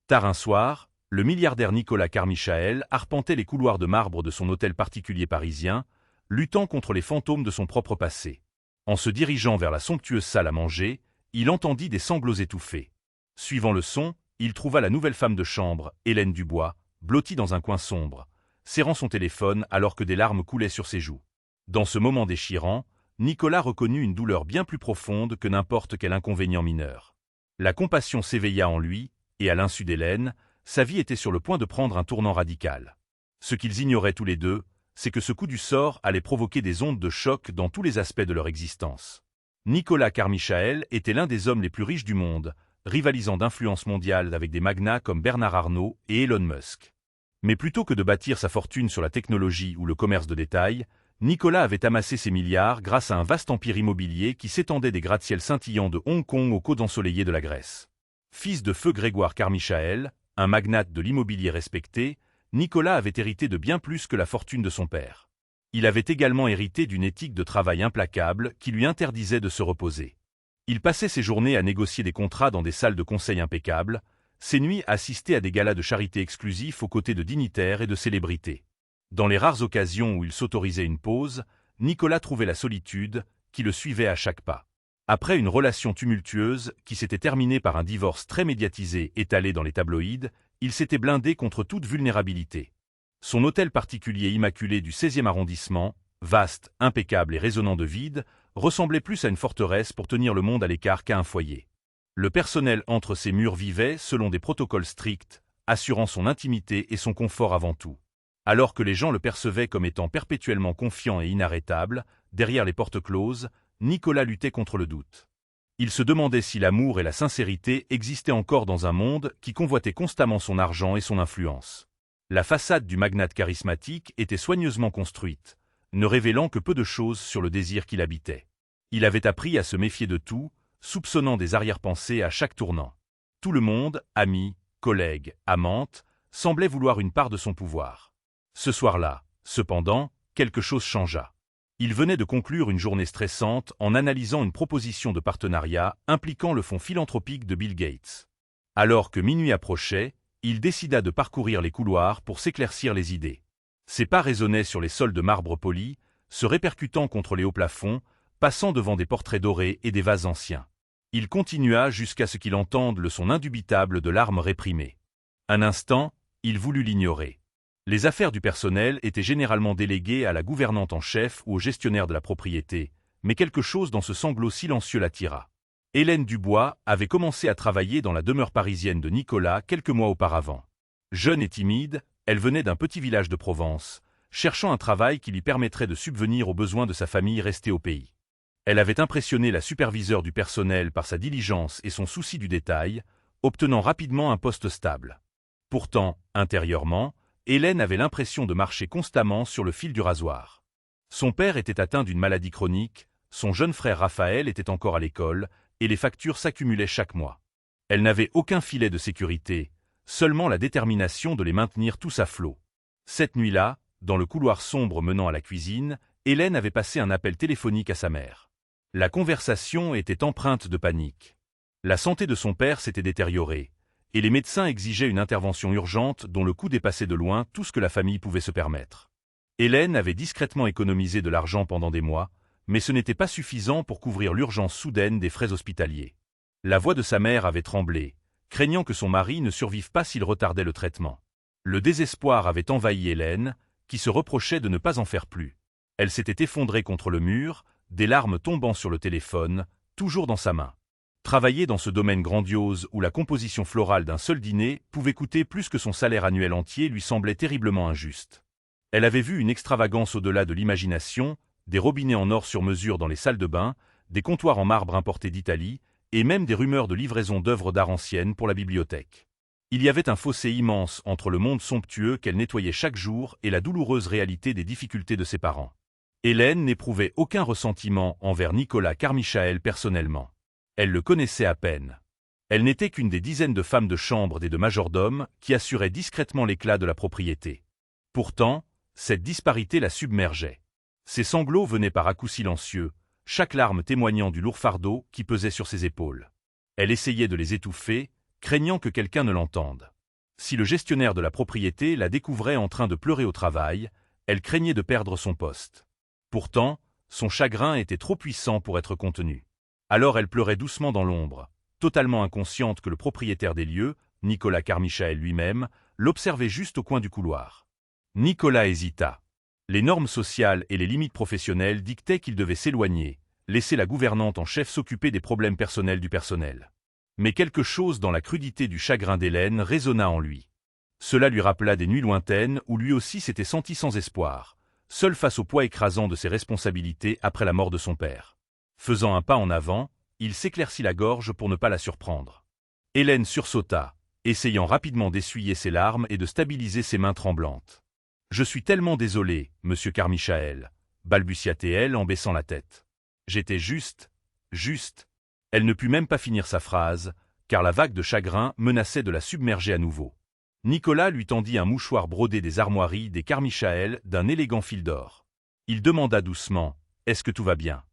Tard un soir, le milliardaire Nicolas Carmichael arpentait les couloirs de marbre de son hôtel particulier parisien, luttant contre les fantômes de son propre passé. En se dirigeant vers la somptueuse salle à manger, il entendit des sanglots étouffés. Suivant le son, il trouva la nouvelle femme de chambre, Hélène Dubois, blottie dans un coin sombre, serrant son téléphone alors que des larmes coulaient sur ses joues. Dans ce moment déchirant, Nicolas reconnut une douleur bien plus profonde que n'importe quel inconvénient mineur. La compassion s'éveilla en lui, et à l'insu d'Hélène, sa vie était sur le point de prendre un tournant radical. Ce qu'ils ignoraient tous les deux, c'est que ce coup du sort allait provoquer des ondes de choc dans tous les aspects de leur existence. Nicolas Carmichael était l'un des hommes les plus riches du monde, rivalisant d'influence mondiale avec des magnats comme Bernard Arnault et Elon Musk. Mais plutôt que de bâtir sa fortune sur la technologie ou le commerce de détail, Nicolas avait amassé ses milliards grâce à un vaste empire immobilier qui s'étendait des gratte-ciels scintillants de Hong Kong aux côtes ensoleillées de la Grèce. Fils de feu Grégoire Carmichael, un magnate de l'immobilier respecté, Nicolas avait hérité de bien plus que la fortune de son père. Il avait également hérité d'une éthique de travail implacable qui lui interdisait de se reposer. Il passait ses journées à négocier des contrats dans des salles de conseil impeccables, ses nuits à assister à des galas de charité exclusifs aux côtés de dignitaires et de célébrités. Dans les rares occasions où il s'autorisait une pause, Nicolas trouvait la solitude, qui le suivait à chaque pas. Après une relation tumultueuse qui s'était terminée par un divorce très médiatisé étalé dans les tabloïds, il s'était blindé contre toute vulnérabilité. Son hôtel particulier immaculé du 16e arrondissement, vaste, impeccable et résonnant de vide, ressemblait plus à une forteresse pour tenir le monde à l'écart qu'à un foyer. Le personnel entre ses murs vivait selon des protocoles stricts, assurant son intimité et son confort avant tout. Alors que les gens le percevaient comme étant perpétuellement confiant et inarrêtable, derrière les portes closes, Nicolas luttait contre le doute. Il se demandait si l'amour et la sincérité existaient encore dans un monde qui convoitait constamment son argent et son influence. La façade du magnate charismatique était soigneusement construite, ne révélant que peu de choses sur le désir qui l'habitait. Il avait appris à se méfier de tout, soupçonnant des arrière-pensées à chaque tournant. Tout le monde, amis, collègues, amantes, semblait vouloir une part de son pouvoir. Ce soir-là, cependant, quelque chose changea. Il venait de conclure une journée stressante en analysant une proposition de partenariat impliquant le fonds philanthropique de Bill Gates. Alors que minuit approchait, il décida de parcourir les couloirs pour s'éclaircir les idées. Ses pas résonnaient sur les sols de marbre poli, se répercutant contre les hauts plafonds, passant devant des portraits dorés et des vases anciens. Il continua jusqu'à ce qu'il entende le son indubitable de larmes réprimées. Un instant, il voulut l'ignorer. Les affaires du personnel étaient généralement déléguées à la gouvernante en chef ou au gestionnaire de la propriété, mais quelque chose dans ce sanglot silencieux l'attira. Hélène Dubois avait commencé à travailler dans la demeure parisienne de Nicolas quelques mois auparavant. Jeune et timide, elle venait d'un petit village de Provence, cherchant un travail qui lui permettrait de subvenir aux besoins de sa famille restée au pays. Elle avait impressionné la superviseure du personnel par sa diligence et son souci du détail, obtenant rapidement un poste stable. Pourtant, intérieurement, Hélène avait l'impression de marcher constamment sur le fil du rasoir. Son père était atteint d'une maladie chronique, son jeune frère Raphaël était encore à l'école, et les factures s'accumulaient chaque mois. Elle n'avait aucun filet de sécurité, seulement la détermination de les maintenir tous à flot. Cette nuit-là, dans le couloir sombre menant à la cuisine, Hélène avait passé un appel téléphonique à sa mère. La conversation était empreinte de panique. La santé de son père s'était détériorée, et les médecins exigeaient une intervention urgente dont le coût dépassait de loin tout ce que la famille pouvait se permettre. Hélène avait discrètement économisé de l'argent pendant des mois, mais ce n'était pas suffisant pour couvrir l'urgence soudaine des frais hospitaliers. La voix de sa mère avait tremblé, craignant que son mari ne survive pas s'il retardait le traitement. Le désespoir avait envahi Hélène, qui se reprochait de ne pas en faire plus. Elle s'était effondrée contre le mur, des larmes tombant sur le téléphone, toujours dans sa main. Travailler dans ce domaine grandiose où la composition florale d'un seul dîner pouvait coûter plus que son salaire annuel entier lui semblait terriblement injuste. Elle avait vu une extravagance au-delà de l'imagination, des robinets en or sur mesure dans les salles de bain, des comptoirs en marbre importés d'Italie, et même des rumeurs de livraison d'œuvres d'art anciennes pour la bibliothèque. Il y avait un fossé immense entre le monde somptueux qu'elle nettoyait chaque jour et la douloureuse réalité des difficultés de ses parents. Hélène n'éprouvait aucun ressentiment envers Nicolas Carmichael personnellement. Elle le connaissait à peine. Elle n'était qu'une des dizaines de femmes de chambre et de majordomes qui assuraient discrètement l'éclat de la propriété. Pourtant, cette disparité la submergeait. Ses sanglots venaient par à-coups silencieux, chaque larme témoignant du lourd fardeau qui pesait sur ses épaules. Elle essayait de les étouffer, craignant que quelqu'un ne l'entende. Si le gestionnaire de la propriété la découvrait en train de pleurer au travail, elle craignait de perdre son poste. Pourtant, son chagrin était trop puissant pour être contenu. Alors elle pleurait doucement dans l'ombre, totalement inconsciente que le propriétaire des lieux, Nicolas Carmichael lui-même, l'observait juste au coin du couloir. Nicolas hésita. Les normes sociales et les limites professionnelles dictaient qu'il devait s'éloigner, laisser la gouvernante en chef s'occuper des problèmes personnels du personnel. Mais quelque chose dans la crudité du chagrin d'Hélène résonna en lui. Cela lui rappela des nuits lointaines où lui aussi s'était senti sans espoir, seul face au poids écrasant de ses responsabilités après la mort de son père. Faisant un pas en avant, il s'éclaircit la gorge pour ne pas la surprendre. Hélène sursauta, essayant rapidement d'essuyer ses larmes et de stabiliser ses mains tremblantes. « Je suis tellement désolée, monsieur Carmichael, balbutia-t-elle en baissant la tête. J'étais juste. Elle ne put même pas finir sa phrase, car la vague de chagrin menaçait de la submerger à nouveau. Nicolas lui tendit un mouchoir brodé des armoiries des Carmichael d'un élégant fil d'or. Il demanda doucement « Est-ce que tout va bien ?»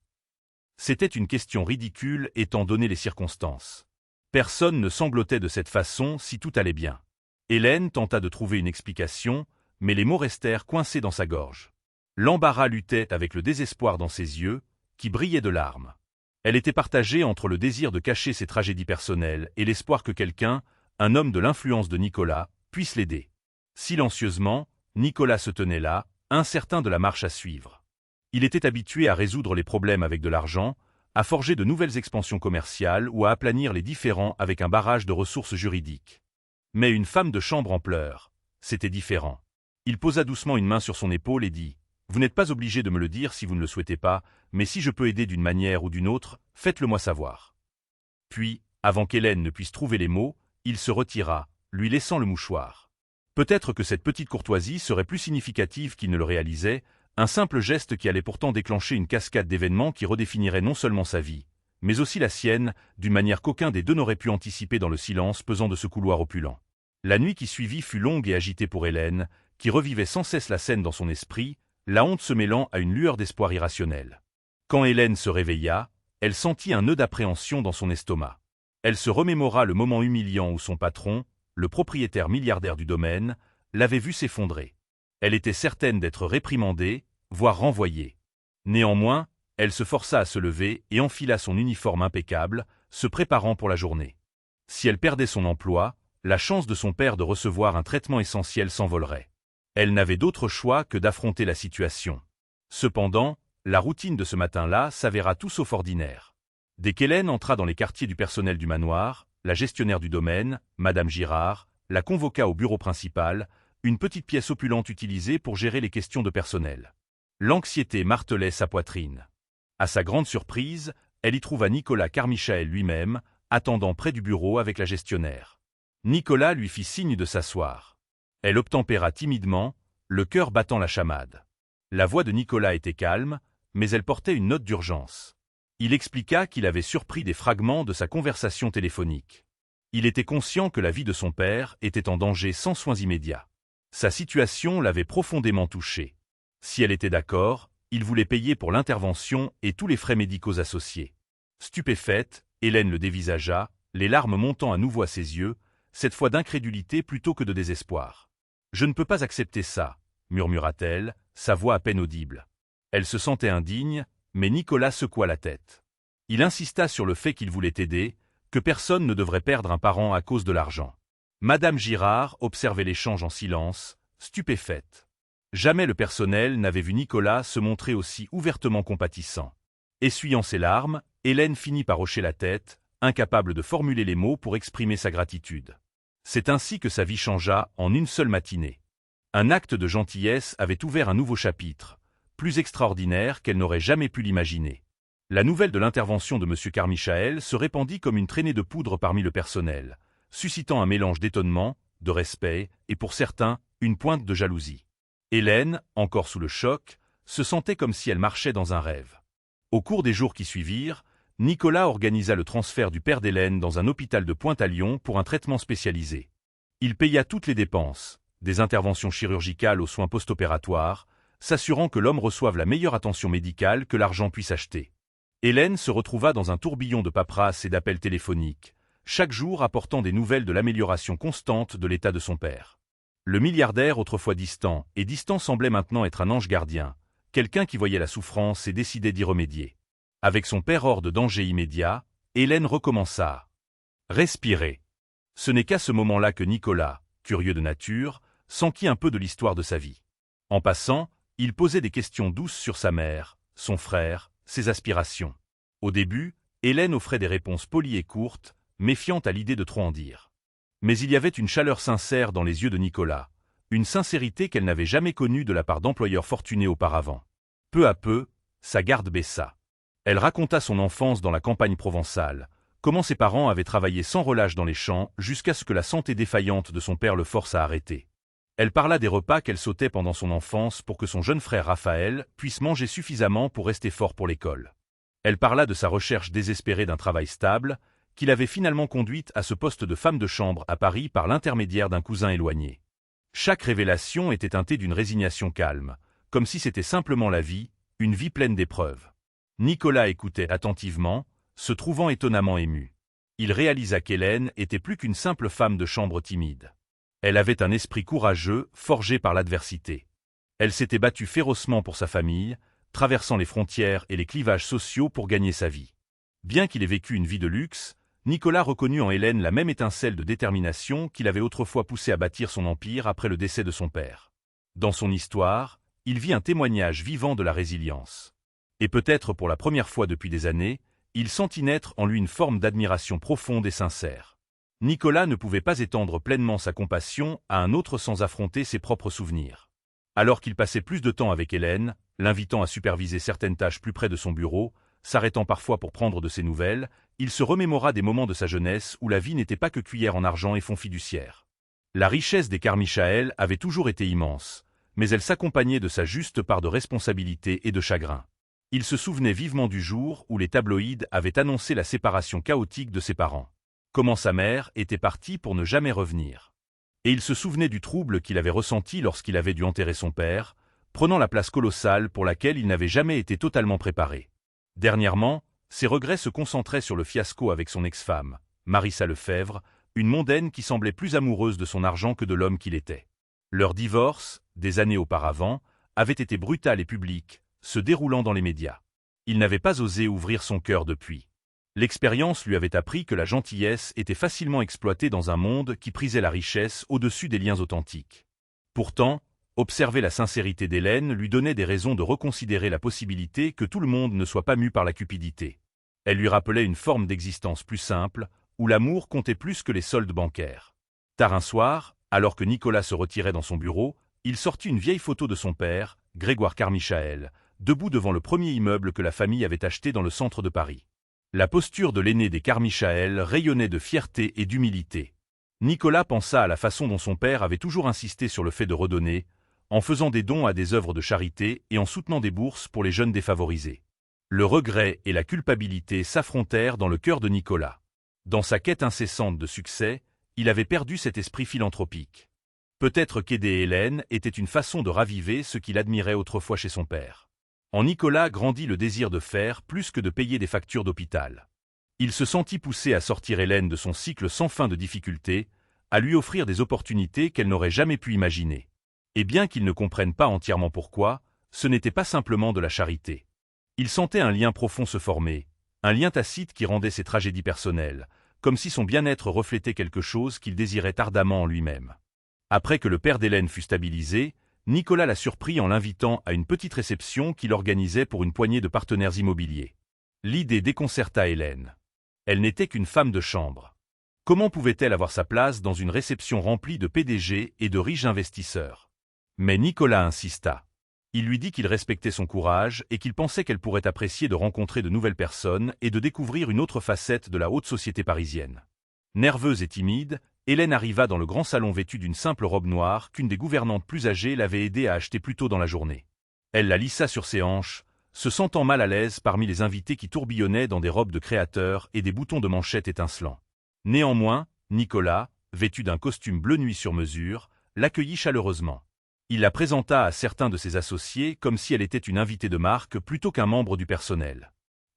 C'était une question ridicule étant donné les circonstances. Personne ne sanglotait de cette façon si tout allait bien. Hélène tenta de trouver une explication, mais les mots restèrent coincés dans sa gorge. L'embarras luttait avec le désespoir dans ses yeux, qui brillaient de larmes. Elle était partagée entre le désir de cacher ses tragédies personnelles et l'espoir que quelqu'un, un homme de l'influence de Nicolas, puisse l'aider. Silencieusement, Nicolas se tenait là, incertain de la marche à suivre. Il était habitué à résoudre les problèmes avec de l'argent, à forger de nouvelles expansions commerciales ou à aplanir les différends avec un barrage de ressources juridiques. Mais une femme de chambre en pleurs, c'était différent. Il posa doucement une main sur son épaule et dit « Vous n'êtes pas obligé de me le dire si vous ne le souhaitez pas, mais si je peux aider d'une manière ou d'une autre, faites-le moi savoir. » Puis, avant qu'Hélène ne puisse trouver les mots, il se retira, lui laissant le mouchoir. Peut-être que cette petite courtoisie serait plus significative qu'il ne le réalisait, un simple geste qui allait pourtant déclencher une cascade d'événements qui redéfinirait non seulement sa vie, mais aussi la sienne, d'une manière qu'aucun des deux n'aurait pu anticiper dans le silence pesant de ce couloir opulent. La nuit qui suivit fut longue et agitée pour Hélène, qui revivait sans cesse la scène dans son esprit, la honte se mêlant à une lueur d'espoir irrationnel. Quand Hélène se réveilla, elle sentit un nœud d'appréhension dans son estomac. Elle se remémora le moment humiliant où son patron, le propriétaire milliardaire du domaine, l'avait vue s'effondrer. Elle était certaine d'être réprimandée, voire renvoyée. Néanmoins, elle se força à se lever et enfila son uniforme impeccable, se préparant pour la journée. Si elle perdait son emploi, la chance de son père de recevoir un traitement essentiel s'envolerait. Elle n'avait d'autre choix que d'affronter la situation. Cependant, la routine de ce matin-là s'avéra tout sauf ordinaire. Dès qu'Hélène entra dans les quartiers du personnel du manoir, la gestionnaire du domaine, Madame Girard, la convoqua au bureau principal, une petite pièce opulente utilisée pour gérer les questions de personnel. L'anxiété martelait sa poitrine. À sa grande surprise, elle y trouva Nicolas Carmichael lui-même, attendant près du bureau avec la gestionnaire. Nicolas lui fit signe de s'asseoir. Elle obtempéra timidement, le cœur battant la chamade. La voix de Nicolas était calme, mais elle portait une note d'urgence. Il expliqua qu'il avait surpris des fragments de sa conversation téléphonique. Il était conscient que la vie de son père était en danger sans soins immédiats. Sa situation l'avait profondément touché. Si elle était d'accord, il voulait payer pour l'intervention et tous les frais médicaux associés. Stupéfaite, Hélène le dévisagea, les larmes montant à nouveau à ses yeux, cette fois d'incrédulité plutôt que de désespoir. « Je ne peux pas accepter ça », murmura-t-elle, sa voix à peine audible. Elle se sentait indigne, mais Nicolas secoua la tête. Il insista sur le fait qu'il voulait aider, que personne ne devrait perdre un parent à cause de l'argent. Madame Girard observait l'échange en silence, stupéfaite. Jamais le personnel n'avait vu Nicolas se montrer aussi ouvertement compatissant. Essuyant ses larmes, Hélène finit par hocher la tête, incapable de formuler les mots pour exprimer sa gratitude. C'est ainsi que sa vie changea en une seule matinée. Un acte de gentillesse avait ouvert un nouveau chapitre, plus extraordinaire qu'elle n'aurait jamais pu l'imaginer. La nouvelle de l'intervention de M. Carmichael se répandit comme une traînée de poudre parmi le personnel, suscitant un mélange d'étonnement, de respect et pour certains, une pointe de jalousie. Hélène, encore sous le choc, se sentait comme si elle marchait dans un rêve. Au cours des jours qui suivirent, Nicolas organisa le transfert du père d'Hélène dans un hôpital de Pointe-à-Lyon pour un traitement spécialisé. Il paya toutes les dépenses, des interventions chirurgicales aux soins post-opératoires, s'assurant que l'homme reçoive la meilleure attention médicale que l'argent puisse acheter. Hélène se retrouva dans un tourbillon de paperasse et d'appels téléphoniques, chaque jour apportant des nouvelles de l'amélioration constante de l'état de son père. Le milliardaire, autrefois distant semblait maintenant être un ange gardien, quelqu'un qui voyait la souffrance et décidait d'y remédier. Avec son père hors de danger immédiat, Hélène recommença à respirer. Ce n'est qu'à ce moment-là que Nicolas, curieux de nature, s'enquit un peu de l'histoire de sa vie. En passant, il posait des questions douces sur sa mère, son frère, ses aspirations. Au début, Hélène offrait des réponses polies et courtes, méfiante à l'idée de trop en dire. Mais il y avait une chaleur sincère dans les yeux de Nicolas, une sincérité qu'elle n'avait jamais connue de la part d'employeurs fortunés auparavant. Peu à peu, sa garde baissa. Elle raconta son enfance dans la campagne provençale, comment ses parents avaient travaillé sans relâche dans les champs jusqu'à ce que la santé défaillante de son père le force à arrêter. Elle parla des repas qu'elle sautait pendant son enfance pour que son jeune frère Raphaël puisse manger suffisamment pour rester fort pour l'école. Elle parla de sa recherche désespérée d'un travail stable, qui l'avait finalement conduite à ce poste de femme de chambre à Paris par l'intermédiaire d'un cousin éloigné. Chaque révélation était teintée d'une résignation calme, comme si c'était simplement la vie, une vie pleine d'épreuves. Nicolas écoutait attentivement, se trouvant étonnamment ému. Il réalisa qu'Hélène était plus qu'une simple femme de chambre timide. Elle avait un esprit courageux, forgé par l'adversité. Elle s'était battue férocement pour sa famille, traversant les frontières et les clivages sociaux pour gagner sa vie. Bien qu'il ait vécu une vie de luxe, Nicolas reconnut en Hélène la même étincelle de détermination qui l'avait autrefois poussé à bâtir son empire après le décès de son père. Dans son histoire, il vit un témoignage vivant de la résilience. Et peut-être pour la première fois depuis des années, il sentit naître en lui une forme d'admiration profonde et sincère. Nicolas ne pouvait pas étendre pleinement sa compassion à un autre sans affronter ses propres souvenirs. Alors qu'il passait plus de temps avec Hélène, l'invitant à superviser certaines tâches plus près de son bureau, s'arrêtant parfois pour prendre de ses nouvelles, il se remémora des moments de sa jeunesse où la vie n'était pas que cuillère en argent et fond fiduciaire. La richesse des Carmichael avait toujours été immense, mais elle s'accompagnait de sa juste part de responsabilité et de chagrin. Il se souvenait vivement du jour où les tabloïds avaient annoncé la séparation chaotique de ses parents. Comment sa mère était partie pour ne jamais revenir. Et il se souvenait du trouble qu'il avait ressenti lorsqu'il avait dû enterrer son père, prenant la place colossale pour laquelle il n'avait jamais été totalement préparé. Dernièrement, ses regrets se concentraient sur le fiasco avec son ex-femme, Marissa Lefebvre, une mondaine qui semblait plus amoureuse de son argent que de l'homme qu'il était. Leur divorce, des années auparavant, avait été brutal et public, se déroulant dans les médias. Il n'avait pas osé ouvrir son cœur depuis. L'expérience lui avait appris que la gentillesse était facilement exploitée dans un monde qui prisait la richesse au-dessus des liens authentiques. Pourtant, observer la sincérité d'Hélène lui donnait des raisons de reconsidérer la possibilité que tout le monde ne soit pas mu par la cupidité. Elle lui rappelait une forme d'existence plus simple, où l'amour comptait plus que les soldes bancaires. Tard un soir, alors que Nicolas se retirait dans son bureau, il sortit une vieille photo de son père, Grégoire Carmichael, debout devant le premier immeuble que la famille avait acheté dans le centre de Paris. La posture de l'aîné des Carmichael rayonnait de fierté et d'humilité. Nicolas pensa à la façon dont son père avait toujours insisté sur le fait de redonner, en faisant des dons à des œuvres de charité et en soutenant des bourses pour les jeunes défavorisés. Le regret et la culpabilité s'affrontèrent dans le cœur de Nicolas. Dans sa quête incessante de succès, il avait perdu cet esprit philanthropique. Peut-être qu'aider Hélène était une façon de raviver ce qu'il admirait autrefois chez son père. En Nicolas grandit le désir de faire plus que de payer des factures d'hôpital. Il se sentit poussé à sortir Hélène de son cycle sans fin de difficultés, à lui offrir des opportunités qu'elle n'aurait jamais pu imaginer. Et bien qu'il ne comprenne pas entièrement pourquoi, ce n'était pas simplement de la charité. Il sentait un lien profond se former, un lien tacite qui rendait ses tragédies personnelles, comme si son bien-être reflétait quelque chose qu'il désirait ardemment en lui-même. Après que le père d'Hélène fut stabilisé, Nicolas la surprit en l'invitant à une petite réception qu'il organisait pour une poignée de partenaires immobiliers. L'idée déconcerta Hélène. Elle n'était qu'une femme de chambre. Comment pouvait-elle avoir sa place dans une réception remplie de PDG et de riches investisseurs? Mais Nicolas insista. Il lui dit qu'il respectait son courage et qu'il pensait qu'elle pourrait apprécier de rencontrer de nouvelles personnes et de découvrir une autre facette de la haute société parisienne. Nerveuse et timide, Hélène arriva dans le grand salon vêtue d'une simple robe noire qu'une des gouvernantes plus âgées l'avait aidée à acheter plus tôt dans la journée. Elle la lissa sur ses hanches, se sentant mal à l'aise parmi les invités qui tourbillonnaient dans des robes de créateurs et des boutons de manchette étincelants. Néanmoins, Nicolas, vêtu d'un costume bleu nuit sur mesure, l'accueillit chaleureusement. Il la présenta à certains de ses associés comme si elle était une invitée de marque plutôt qu'un membre du personnel.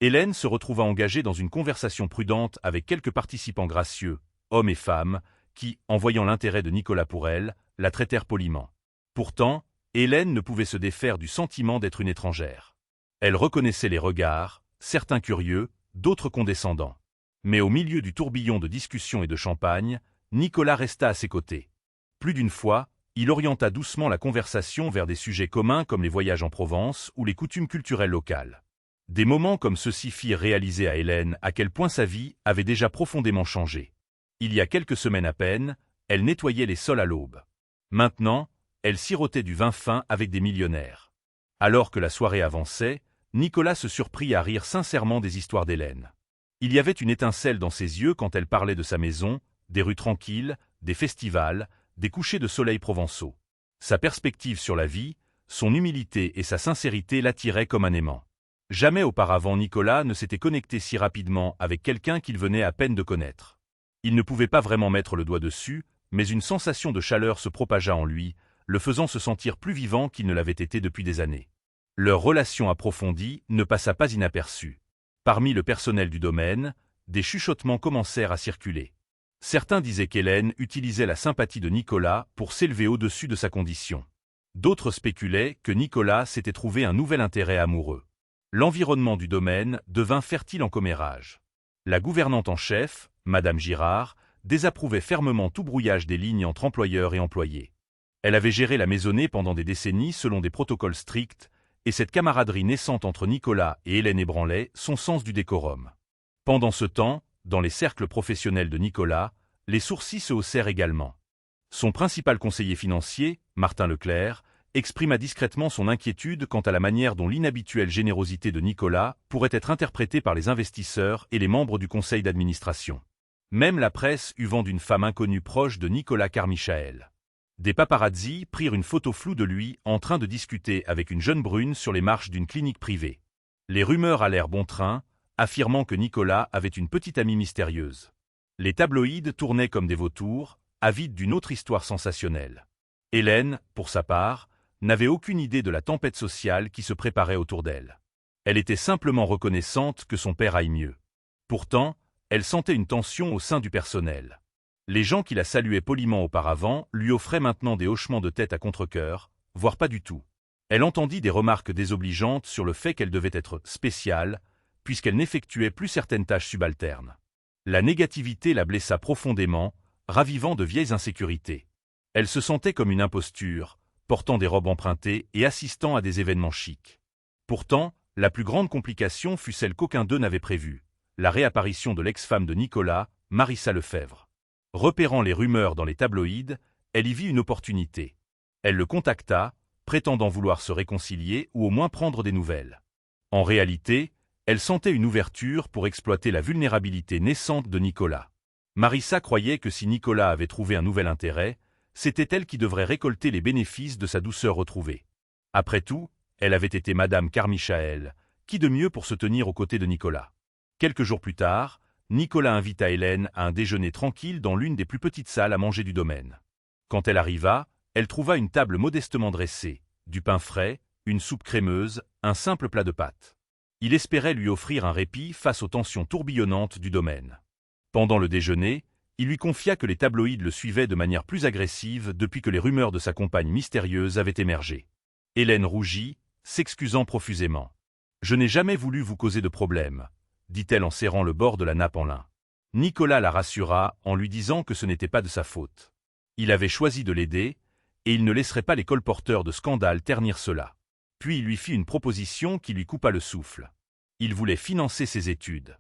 Hélène se retrouva engagée dans une conversation prudente avec quelques participants gracieux, hommes et femmes, qui, en voyant l'intérêt de Nicolas pour elle, la traitèrent poliment. Pourtant, Hélène ne pouvait se défaire du sentiment d'être une étrangère. Elle reconnaissait les regards, certains curieux, d'autres condescendants. Mais au milieu du tourbillon de discussions et de champagne, Nicolas resta à ses côtés. Plus d'une fois, il orienta doucement la conversation vers des sujets communs comme les voyages en Provence ou les coutumes culturelles locales. Des moments comme ceux-ci firent réaliser à Hélène à quel point sa vie avait déjà profondément changé. Il y a quelques semaines à peine, elle nettoyait les sols à l'aube. Maintenant, elle sirotait du vin fin avec des millionnaires. Alors que la soirée avançait, Nicolas se surprit à rire sincèrement des histoires d'Hélène. Il y avait une étincelle dans ses yeux quand elle parlait de sa maison, des rues tranquilles, des festivals, des couchers de soleil provençaux. Sa perspective sur la vie, son humilité et sa sincérité l'attiraient comme un aimant. Jamais auparavant Nicolas ne s'était connecté si rapidement avec quelqu'un qu'il venait à peine de connaître. Il ne pouvait pas vraiment mettre le doigt dessus, mais une sensation de chaleur se propagea en lui, le faisant se sentir plus vivant qu'il ne l'avait été depuis des années. Leur relation approfondie ne passa pas inaperçue. Parmi le personnel du domaine, des chuchotements commencèrent à circuler. Certains disaient qu'Hélène utilisait la sympathie de Nicolas pour s'élever au-dessus de sa condition. D'autres spéculaient que Nicolas s'était trouvé un nouvel intérêt amoureux. L'environnement du domaine devint fertile en commérages. La gouvernante en chef, Madame Girard, désapprouvait fermement tout brouillage des lignes entre employeurs et employés. Elle avait géré la maisonnée pendant des décennies selon des protocoles stricts, et cette camaraderie naissante entre Nicolas et Hélène ébranlait son sens du décorum. Pendant ce temps, dans les cercles professionnels de Nicolas, les sourcils se haussèrent également. Son principal conseiller financier, Martin Leclerc, exprima discrètement son inquiétude quant à la manière dont l'inhabituelle générosité de Nicolas pourrait être interprétée par les investisseurs et les membres du conseil d'administration. Même la presse eut vent d'une femme inconnue proche de Nicolas Carmichael. Des paparazzis prirent une photo floue de lui en train de discuter avec une jeune brune sur les marches d'une clinique privée. Les rumeurs allèrent bon train, affirmant que Nicolas avait une petite amie mystérieuse. Les tabloïds tournaient comme des vautours, avides d'une autre histoire sensationnelle. Hélène, pour sa part, n'avait aucune idée de la tempête sociale qui se préparait autour d'elle. Elle était simplement reconnaissante que son père aille mieux. Pourtant, elle sentait une tension au sein du personnel. Les gens qui la saluaient poliment auparavant lui offraient maintenant des hochements de tête à contre-cœur, voire pas du tout. Elle entendit des remarques désobligeantes sur le fait qu'elle devait être spéciale, puisqu'elle n'effectuait plus certaines tâches subalternes. La négativité la blessa profondément, ravivant de vieilles insécurités. Elle se sentait comme une imposture, portant des robes empruntées et assistant à des événements chics. Pourtant, la plus grande complication fut celle qu'aucun d'eux n'avait prévue, la réapparition de l'ex-femme de Nicolas, Marissa Lefebvre. Repérant les rumeurs dans les tabloïds, elle y vit une opportunité. Elle le contacta, prétendant vouloir se réconcilier ou au moins prendre des nouvelles. En réalité, elle sentait une ouverture pour exploiter la vulnérabilité naissante de Nicolas. Marissa croyait que si Nicolas avait trouvé un nouvel intérêt, c'était elle qui devrait récolter les bénéfices de sa douceur retrouvée. Après tout, elle avait été Madame Carmichael, qui de mieux pour se tenir aux côtés de Nicolas. Quelques jours plus tard, Nicolas invita Hélène à un déjeuner tranquille dans l'une des plus petites salles à manger du domaine. Quand elle arriva, elle trouva une table modestement dressée, du pain frais, une soupe crémeuse, un simple plat de pâtes. Il espérait lui offrir un répit face aux tensions tourbillonnantes du domaine. Pendant le déjeuner, il lui confia que les tabloïds le suivaient de manière plus agressive depuis que les rumeurs de sa compagne mystérieuse avaient émergé. Hélène rougit, s'excusant profusément. « Je n'ai jamais voulu vous causer de problème », dit-elle en serrant le bord de la nappe en lin. Nicolas la rassura en lui disant que ce n'était pas de sa faute. Il avait choisi de l'aider, et il ne laisserait pas les colporteurs de scandales ternir cela. Puis il lui fit une proposition qui lui coupa le souffle. Il voulait financer ses études.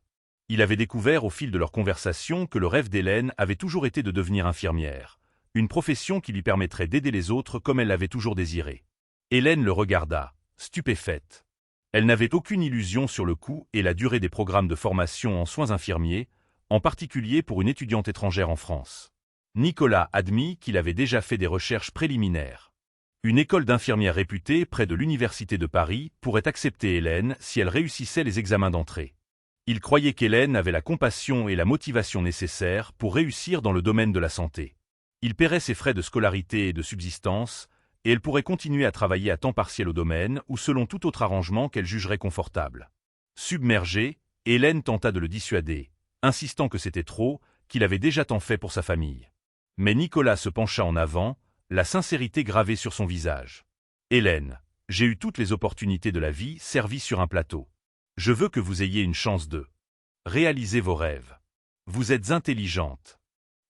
Il avait découvert au fil de leur conversation que le rêve d'Hélène avait toujours été de devenir infirmière, une profession qui lui permettrait d'aider les autres comme elle l'avait toujours désiré. Hélène le regarda, stupéfaite. Elle n'avait aucune illusion sur le coût et la durée des programmes de formation en soins infirmiers, en particulier pour une étudiante étrangère en France. Nicolas admit qu'il avait déjà fait des recherches préliminaires. Une école d'infirmières réputée près de l'Université de Paris pourrait accepter Hélène si elle réussissait les examens d'entrée. Il croyait qu'Hélène avait la compassion et la motivation nécessaires pour réussir dans le domaine de la santé. Il paierait ses frais de scolarité et de subsistance, et elle pourrait continuer à travailler à temps partiel au domaine ou selon tout autre arrangement qu'elle jugerait confortable. Submergée, Hélène tenta de le dissuader, insistant que c'était trop, qu'il avait déjà tant fait pour sa famille. Mais Nicolas se pencha en avant, la sincérité gravée sur son visage. « Hélène, j'ai eu toutes les opportunités de la vie servies sur un plateau. Je veux que vous ayez une chance de réaliser vos rêves. Vous êtes intelligente.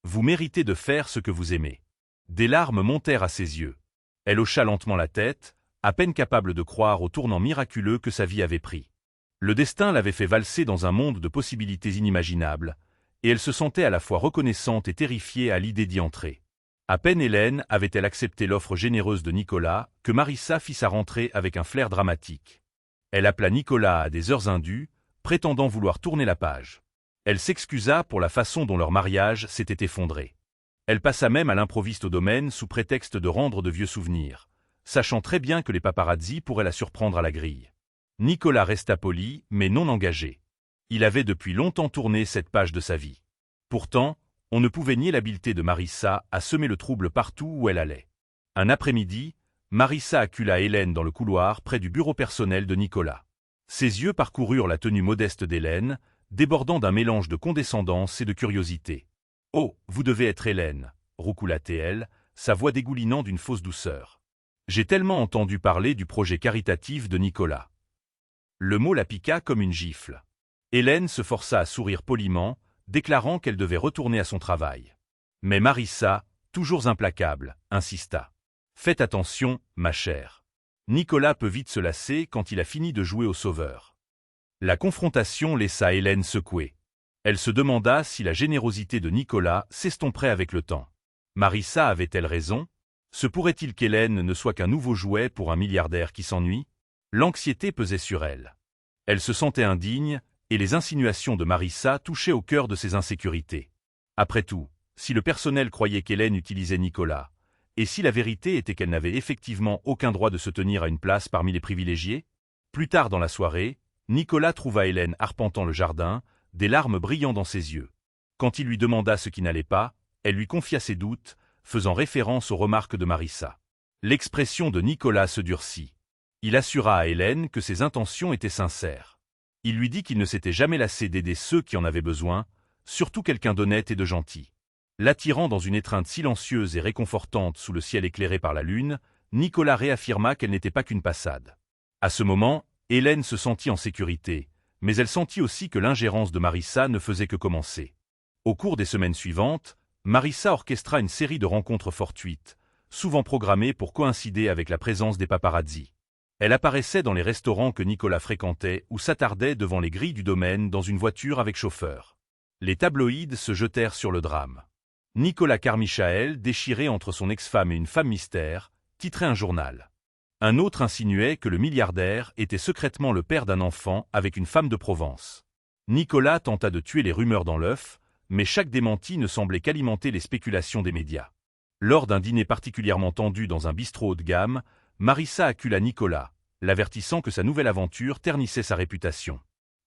Vous méritez de faire ce que vous aimez. » Des larmes montèrent à ses yeux. Elle hocha lentement la tête, à peine capable de croire au tournant miraculeux que sa vie avait pris. Le destin l'avait fait valser dans un monde de possibilités inimaginables, et elle se sentait à la fois reconnaissante et terrifiée à l'idée d'y entrer. À peine Hélène avait-elle accepté l'offre généreuse de Nicolas que Marissa fit sa rentrée avec un flair dramatique. Elle appela Nicolas à des heures indues, prétendant vouloir tourner la page. Elle s'excusa pour la façon dont leur mariage s'était effondré. Elle passa même à l'improviste au domaine sous prétexte de rendre de vieux souvenirs, sachant très bien que les paparazzis pourraient la surprendre à la grille. Nicolas resta poli, mais non engagé. Il avait depuis longtemps tourné cette page de sa vie. Pourtant, on ne pouvait nier l'habileté de Marissa à semer le trouble partout où elle allait. Un après-midi, Marissa accula Hélène dans le couloir près du bureau personnel de Nicolas. Ses yeux parcoururent la tenue modeste d'Hélène, débordant d'un mélange de condescendance et de curiosité. « Oh, vous devez être Hélène » roucoula-t-elle, sa voix dégoulinant d'une fausse douceur. « J'ai tellement entendu parler du projet caritatif de Nicolas. » Le mot la piqua comme une gifle. Hélène se força à sourire poliment, déclarant qu'elle devait retourner à son travail. Mais Marissa, toujours implacable, insista. « Faites attention, ma chère. Nicolas peut vite se lasser quand il a fini de jouer au sauveur. » La confrontation laissa Hélène secouée. Elle se demanda si la générosité de Nicolas s'estomperait avec le temps. Marissa avait-elle raison? Se pourrait-il qu'Hélène ne soit qu'un nouveau jouet pour un milliardaire qui s'ennuie? L'anxiété pesait sur elle. Elle se sentait indigne, et les insinuations de Marissa touchaient au cœur de ses insécurités. Après tout, si le personnel croyait qu'Hélène utilisait Nicolas, et si la vérité était qu'elle n'avait effectivement aucun droit de se tenir à une place parmi les privilégiés? Plus tard dans la soirée, Nicolas trouva Hélène arpentant le jardin, des larmes brillant dans ses yeux. Quand il lui demanda ce qui n'allait pas, elle lui confia ses doutes, faisant référence aux remarques de Marissa. L'expression de Nicolas se durcit. Il assura à Hélène que ses intentions étaient sincères. Il lui dit qu'il ne s'était jamais lassé d'aider ceux qui en avaient besoin, surtout quelqu'un d'honnête et de gentil. L'attirant dans une étreinte silencieuse et réconfortante sous le ciel éclairé par la lune, Nicolas réaffirma qu'elle n'était pas qu'une passade. À ce moment, Hélène se sentit en sécurité, mais elle sentit aussi que l'ingérence de Marissa ne faisait que commencer. Au cours des semaines suivantes, Marissa orchestra une série de rencontres fortuites, souvent programmées pour coïncider avec la présence des paparazzis. Elle apparaissait dans les restaurants que Nicolas fréquentait ou s'attardait devant les grilles du domaine dans une voiture avec chauffeur. Les tabloïds se jetèrent sur le drame. Nicolas Carmichael, déchiré entre son ex-femme et une femme mystère, titrait un journal. Un autre insinuait que le milliardaire était secrètement le père d'un enfant avec une femme de Provence. Nicolas tenta de tuer les rumeurs dans l'œuf, mais chaque démenti ne semblait qu'alimenter les spéculations des médias. Lors d'un dîner particulièrement tendu dans un bistrot haut de gamme, Marissa accula Nicolas, l'avertissant que sa nouvelle aventure ternissait sa réputation.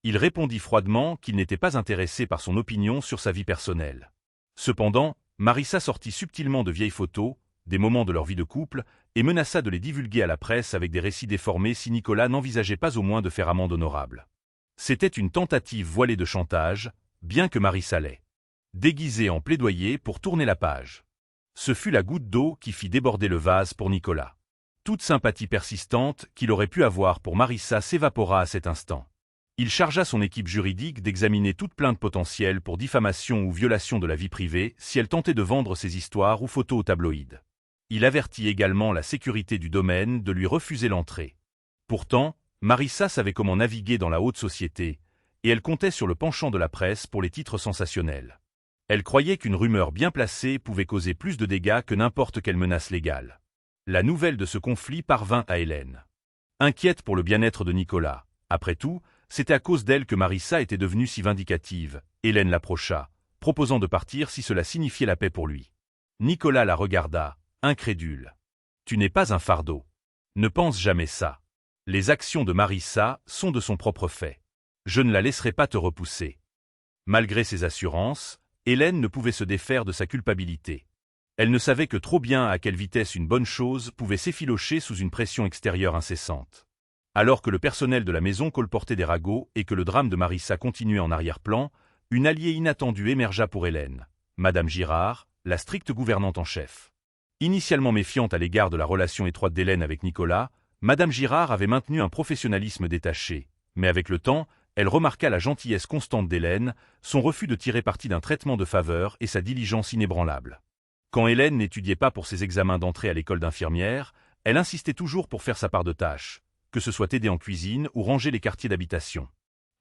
Il répondit froidement qu'il n'était pas intéressé par son opinion sur sa vie personnelle. Cependant, Marissa sortit subtilement de vieilles photos, des moments de leur vie de couple, et menaça de les divulguer à la presse avec des récits déformés si Nicolas n'envisageait pas au moins de faire amende honorable. C'était une tentative voilée de chantage, bien que Marissa l'ait déguisée en plaidoyer pour tourner la page. Ce fut la goutte d'eau qui fit déborder le vase pour Nicolas. Toute sympathie persistante qu'il aurait pu avoir pour Marissa s'évapora à cet instant. Il chargea son équipe juridique d'examiner toute plainte potentielle pour diffamation ou violation de la vie privée si elle tentait de vendre ses histoires ou photos aux tabloïds. Il avertit également la sécurité du domaine de lui refuser l'entrée. Pourtant, Marissa savait comment naviguer dans la haute société, et elle comptait sur le penchant de la presse pour les titres sensationnels. Elle croyait qu'une rumeur bien placée pouvait causer plus de dégâts que n'importe quelle menace légale. La nouvelle de ce conflit parvint à Hélène. Inquiète pour le bien-être de Nicolas, après tout, c'était à cause d'elle que Marissa était devenue si vindicative. Hélène l'approcha, proposant de partir si cela signifiait la paix pour lui. Nicolas la regarda, incrédule. « Tu n'es pas un fardeau. Ne pense jamais ça. Les actions de Marissa sont de son propre fait. Je ne la laisserai pas te repousser. » Malgré ses assurances, Hélène ne pouvait se défaire de sa culpabilité. Elle ne savait que trop bien à quelle vitesse une bonne chose pouvait s'effilocher sous une pression extérieure incessante. Alors que le personnel de la maison colportait des ragots et que le drame de Marissa continuait en arrière-plan, une alliée inattendue émergea pour Hélène, Madame Girard, la stricte gouvernante en chef. Initialement méfiante à l'égard de la relation étroite d'Hélène avec Nicolas, Madame Girard avait maintenu un professionnalisme détaché, mais avec le temps, elle remarqua la gentillesse constante d'Hélène, son refus de tirer parti d'un traitement de faveur et sa diligence inébranlable. Quand Hélène n'étudiait pas pour ses examens d'entrée à l'école d'infirmière, elle insistait toujours pour faire sa part de tâches, que ce soit aider en cuisine ou ranger les quartiers d'habitation.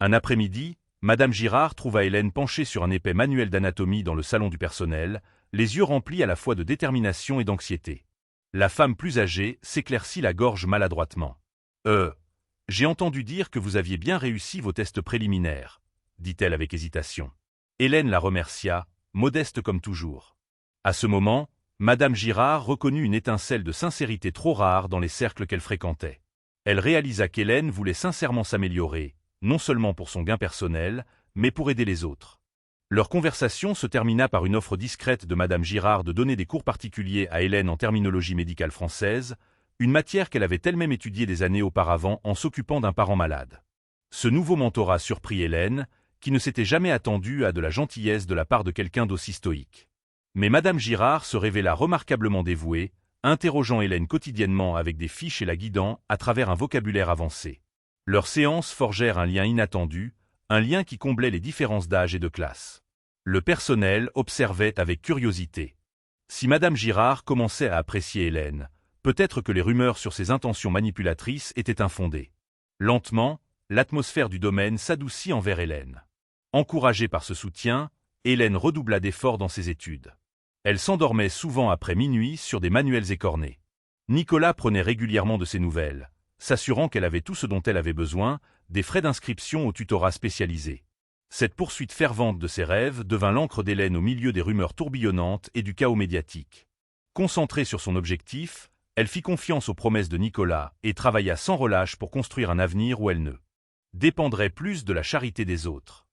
Un après-midi, Madame Girard trouva Hélène penchée sur un épais manuel d'anatomie dans le salon du personnel, les yeux remplis à la fois de détermination et d'anxiété. La femme plus âgée s'éclaircit la gorge maladroitement. J'ai entendu dire que vous aviez bien réussi vos tests préliminaires, dit-elle avec hésitation. Hélène la remercia, modeste comme toujours. À ce moment, Madame Girard reconnut une étincelle de sincérité trop rare dans les cercles qu'elle fréquentait. Elle réalisa qu'Hélène voulait sincèrement s'améliorer, non seulement pour son gain personnel, mais pour aider les autres. Leur conversation se termina par une offre discrète de Madame Girard de donner des cours particuliers à Hélène en terminologie médicale française, une matière qu'elle avait elle-même étudiée des années auparavant en s'occupant d'un parent malade. Ce nouveau mentorat surprit Hélène, qui ne s'était jamais attendue à de la gentillesse de la part de quelqu'un d'aussi stoïque. Mais Madame Girard se révéla remarquablement dévouée, interrogeant Hélène quotidiennement avec des fiches et la guidant à travers un vocabulaire avancé. Leurs séances forgèrent un lien inattendu, un lien qui comblait les différences d'âge et de classe. Le personnel observait avec curiosité. Si Madame Girard commençait à apprécier Hélène, peut-être que les rumeurs sur ses intentions manipulatrices étaient infondées. Lentement, l'atmosphère du domaine s'adoucit envers Hélène. Encouragée par ce soutien, Hélène redoubla d'efforts dans ses études. Elle s'endormait souvent après minuit sur des manuels écornés. Nicolas prenait régulièrement de ses nouvelles, s'assurant qu'elle avait tout ce dont elle avait besoin, des frais d'inscription au tutorat spécialisé. Cette poursuite fervente de ses rêves devint l'encre d'Hélène au milieu des rumeurs tourbillonnantes et du chaos médiatique. Concentrée sur son objectif, elle fit confiance aux promesses de Nicolas et travailla sans relâche pour construire un avenir où elle ne dépendrait plus de la charité des autres.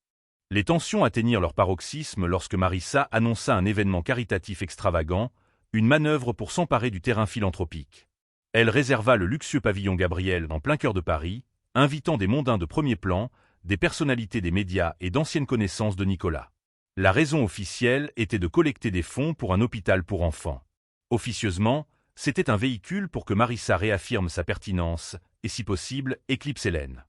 Les tensions atteignirent leur paroxysme lorsque Marissa annonça un événement caritatif extravagant, une manœuvre pour s'emparer du terrain philanthropique. Elle réserva le luxueux pavillon Gabriel en plein cœur de Paris, invitant des mondains de premier plan, des personnalités des médias et d'anciennes connaissances de Nicolas. La raison officielle était de collecter des fonds pour un hôpital pour enfants. Officieusement, c'était un véhicule pour que Marissa réaffirme sa pertinence et, si possible, éclipse Hélène.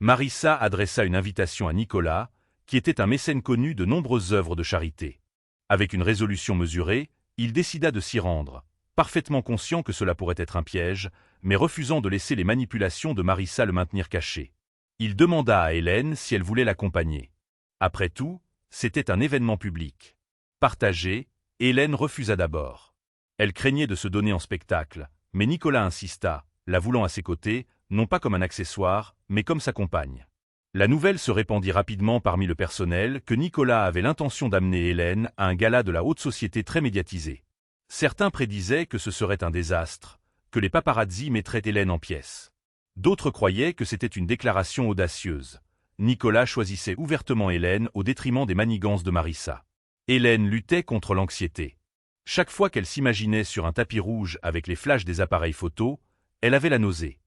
Marissa adressa une invitation à Nicolas, qui était un mécène connu de nombreuses œuvres de charité. Avec une résolution mesurée, il décida de s'y rendre, parfaitement conscient que cela pourrait être un piège, mais refusant de laisser les manipulations de Marissa le maintenir caché. Il demanda à Hélène si elle voulait l'accompagner. Après tout, c'était un événement public. Partagé, Hélène refusa d'abord. Elle craignait de se donner en spectacle, mais Nicolas insista, la voulant à ses côtés, non pas comme un accessoire, mais comme sa compagne. La nouvelle se répandit rapidement parmi le personnel que Nicolas avait l'intention d'amener Hélène à un gala de la haute société très médiatisé. Certains prédisaient que ce serait un désastre, que les paparazzis mettraient Hélène en pièces. D'autres croyaient que c'était une déclaration audacieuse. Nicolas choisissait ouvertement Hélène au détriment des manigances de Marissa. Hélène luttait contre l'anxiété. Chaque fois qu'elle s'imaginait sur un tapis rouge avec les flashs des appareils photo, elle avait la nausée.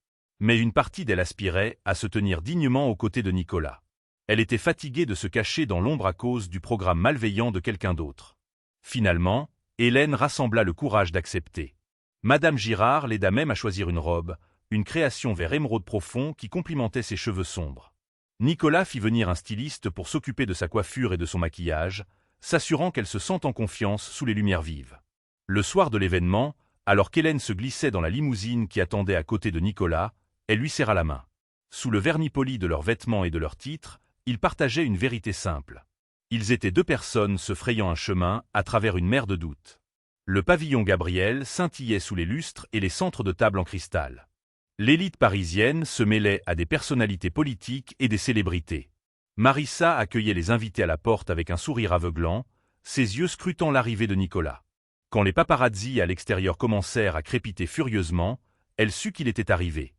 Mais une partie d'elle aspirait à se tenir dignement aux côtés de Nicolas. Elle était fatiguée de se cacher dans l'ombre à cause du programme malveillant de quelqu'un d'autre. Finalement, Hélène rassembla le courage d'accepter. Madame Girard l'aida même à choisir une robe, une création vert émeraude profond qui complimentait ses cheveux sombres. Nicolas fit venir un styliste pour s'occuper de sa coiffure et de son maquillage, s'assurant qu'elle se sente en confiance sous les lumières vives. Le soir de l'événement, alors qu'Hélène se glissait dans la limousine qui attendait à côté de Nicolas, elle lui serra la main. Sous le vernis poli de leurs vêtements et de leurs titres, ils partageaient une vérité simple. Ils étaient deux personnes se frayant un chemin à travers une mer de doutes. Le pavillon Gabriel scintillait sous les lustres et les centres de table en cristal. L'élite parisienne se mêlait à des personnalités politiques et des célébrités. Marissa accueillait les invités à la porte avec un sourire aveuglant, ses yeux scrutant l'arrivée de Nicolas. Quand les paparazzis à l'extérieur commencèrent à crépiter furieusement, elle sut qu'il était arrivé.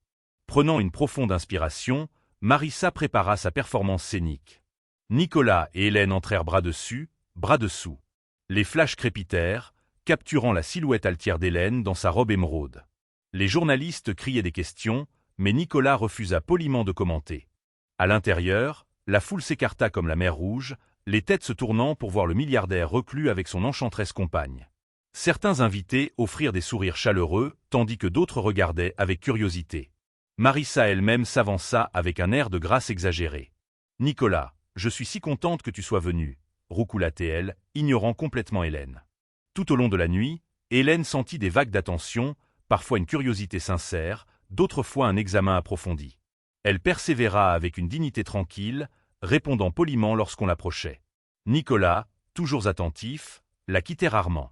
Prenant une profonde inspiration, Marissa prépara sa performance scénique. Nicolas et Hélène entrèrent bras dessus, bras dessous. Les flashs crépitèrent, capturant la silhouette altière d'Hélène dans sa robe émeraude. Les journalistes criaient des questions, mais Nicolas refusa poliment de commenter. À l'intérieur, la foule s'écarta comme la mer Rouge, les têtes se tournant pour voir le milliardaire reclus avec son enchanteresse compagne. Certains invités offrirent des sourires chaleureux, tandis que d'autres regardaient avec curiosité. Marissa elle-même s'avança avec un air de grâce exagérée. « Nicolas, je suis si contente que tu sois venu, » roucoula-t-elle, ignorant complètement Hélène. Tout au long de la nuit, Hélène sentit des vagues d'attention, parfois une curiosité sincère, d'autres fois un examen approfondi. Elle persévéra avec une dignité tranquille, répondant poliment lorsqu'on l'approchait. Nicolas, toujours attentif, la quittait rarement.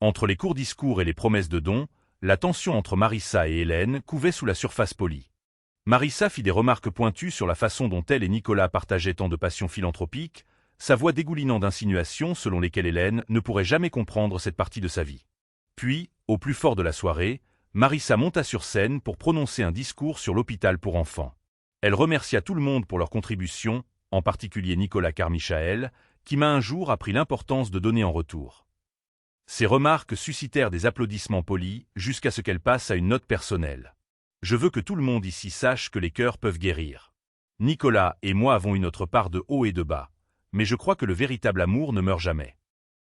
Entre les courts discours et les promesses de dons, la tension entre Marissa et Hélène couvait sous la surface polie. Marissa fit des remarques pointues sur la façon dont elle et Nicolas partageaient tant de passions philanthropiques, sa voix dégoulinant d'insinuations selon lesquelles Hélène ne pourrait jamais comprendre cette partie de sa vie. Puis, au plus fort de la soirée, Marissa monta sur scène pour prononcer un discours sur l'hôpital pour enfants. Elle remercia tout le monde pour leur contribution, en particulier Nicolas Carmichael, qui m'a un jour appris l'importance de donner en retour. Ces remarques suscitèrent des applaudissements polis jusqu'à ce qu'elle passe à une note personnelle. Je veux que tout le monde ici sache que les cœurs peuvent guérir. Nicolas et moi avons eu notre part de haut et de bas, mais je crois que le véritable amour ne meurt jamais.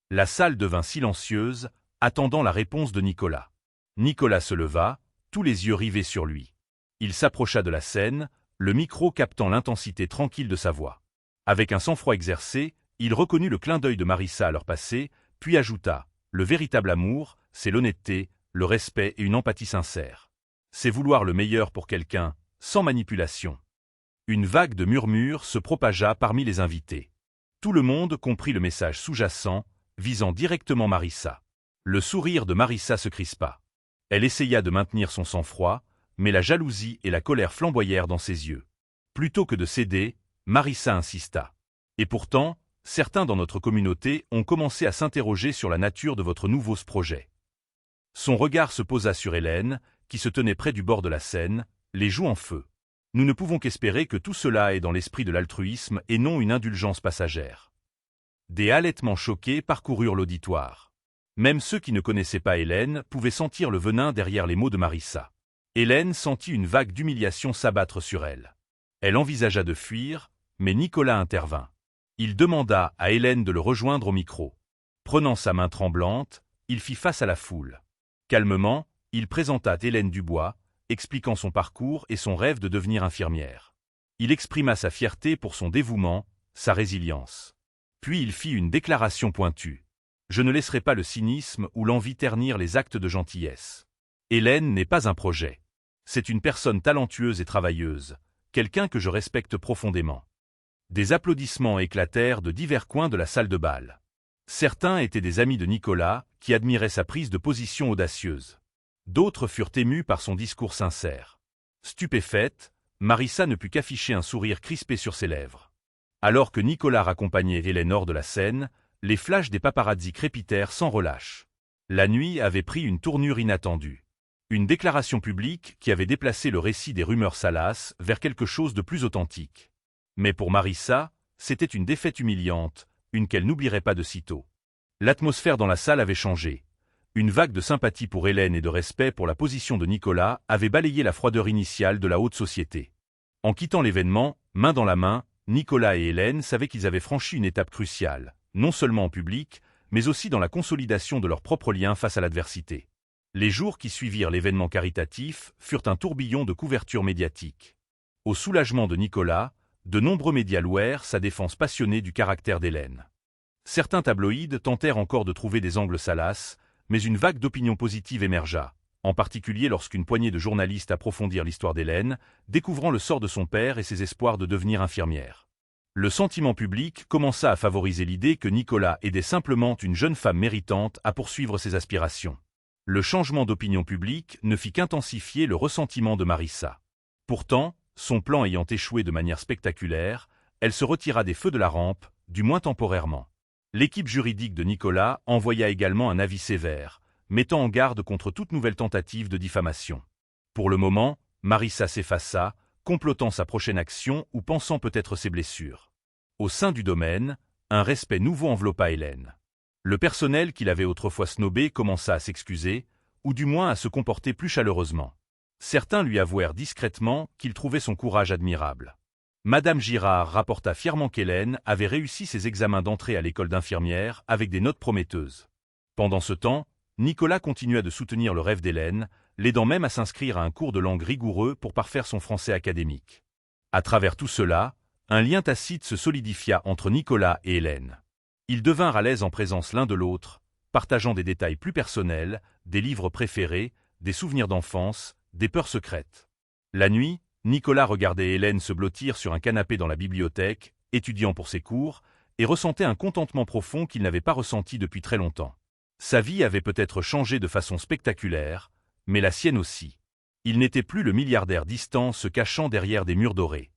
La salle devint silencieuse, attendant la réponse de Nicolas. Nicolas se leva, tous les yeux rivés sur lui. Il s'approcha de la scène, le micro captant l'intensité tranquille de sa voix. Avec un sang-froid exercé, il reconnut le clin d'œil de Marissa à leur passé, puis ajouta « Le véritable amour, c'est l'honnêteté, le respect et une empathie sincère. C'est vouloir le meilleur pour quelqu'un, sans manipulation. » Une vague de murmures se propagea parmi les invités. Tout le monde comprit le message sous-jacent, visant directement Marissa. Le sourire de Marissa se crispa. Elle essaya de maintenir son sang-froid, mais la jalousie et la colère flamboyèrent dans ses yeux. Plutôt que de céder, Marissa insista. « Et pourtant, certains dans notre communauté ont commencé à s'interroger sur la nature de votre nouveau projet. » Son regard se posa sur Hélène, qui se tenait près du bord de la Seine, les joues en feu. Nous ne pouvons qu'espérer que tout cela est dans l'esprit de l'altruisme et non une indulgence passagère. Des halètements choqués parcoururent l'auditoire. Même ceux qui ne connaissaient pas Hélène pouvaient sentir le venin derrière les mots de Marissa. Hélène sentit une vague d'humiliation s'abattre sur elle. Elle envisagea de fuir, mais Nicolas intervint. Il demanda à Hélène de le rejoindre au micro. Prenant sa main tremblante, il fit face à la foule. Calmement, il présenta Hélène Dubois, expliquant son parcours et son rêve de devenir infirmière. Il exprima sa fierté pour son dévouement, sa résilience. Puis il fit une déclaration pointue. « Je ne laisserai pas le cynisme ou l'envie ternir les actes de gentillesse. Hélène n'est pas un projet. C'est une personne talentueuse et travailleuse, quelqu'un que je respecte profondément. » Des applaudissements éclatèrent de divers coins de la salle de bal. Certains étaient des amis de Nicolas, qui admiraient sa prise de position audacieuse. D'autres furent émus par son discours sincère. Stupéfaite, Marissa ne put qu'afficher un sourire crispé sur ses lèvres. Alors que Nicolas raccompagnait Hélène hors de la scène, les flashs des paparazzis crépitèrent sans relâche. La nuit avait pris une tournure inattendue. Une déclaration publique qui avait déplacé le récit des rumeurs salaces vers quelque chose de plus authentique. Mais pour Marissa, c'était une défaite humiliante, une qu'elle n'oublierait pas de sitôt. L'atmosphère dans la salle avait changé. Une vague de sympathie pour Hélène et de respect pour la position de Nicolas avait balayé la froideur initiale de la haute société. En quittant l'événement, main dans la main, Nicolas et Hélène savaient qu'ils avaient franchi une étape cruciale, non seulement en public, mais aussi dans la consolidation de leurs propres liens face à l'adversité. Les jours qui suivirent l'événement caritatif furent un tourbillon de couverture médiatique. Au soulagement de Nicolas, de nombreux médias louèrent sa défense passionnée du caractère d'Hélène. Certains tabloïds tentèrent encore de trouver des angles salaces, mais une vague d'opinion positive émergea, en particulier lorsqu'une poignée de journalistes approfondirent l'histoire d'Hélène, découvrant le sort de son père et ses espoirs de devenir infirmière. Le sentiment public commença à favoriser l'idée que Nicolas aidait simplement une jeune femme méritante à poursuivre ses aspirations. Le changement d'opinion publique ne fit qu'intensifier le ressentiment de Marissa. Pourtant, son plan ayant échoué de manière spectaculaire, elle se retira des feux de la rampe, du moins temporairement. L'équipe juridique de Nicolas envoya également un avis sévère, mettant en garde contre toute nouvelle tentative de diffamation. Pour le moment, Marissa s'effaça, complotant sa prochaine action ou pensant peut-être ses blessures. Au sein du domaine, un respect nouveau enveloppa Hélène. Le personnel qui l'avait autrefois snobé commença à s'excuser, ou du moins à se comporter plus chaleureusement. Certains lui avouèrent discrètement qu'ils trouvaient son courage admirable. Madame Girard rapporta fièrement qu'Hélène avait réussi ses examens d'entrée à l'école d'infirmière avec des notes prometteuses. Pendant ce temps, Nicolas continua de soutenir le rêve d'Hélène, l'aidant même à s'inscrire à un cours de langue rigoureux pour parfaire son français académique. À travers tout cela, un lien tacite se solidifia entre Nicolas et Hélène. Ils devinrent à l'aise en présence l'un de l'autre, partageant des détails plus personnels, des livres préférés, des souvenirs d'enfance, des peurs secrètes. La nuit, Nicolas regardait Hélène se blottir sur un canapé dans la bibliothèque, étudiant pour ses cours, et ressentait un contentement profond qu'il n'avait pas ressenti depuis très longtemps. Sa vie avait peut-être changé de façon spectaculaire, mais la sienne aussi. Il n'était plus le milliardaire distant se cachant derrière des murs dorés.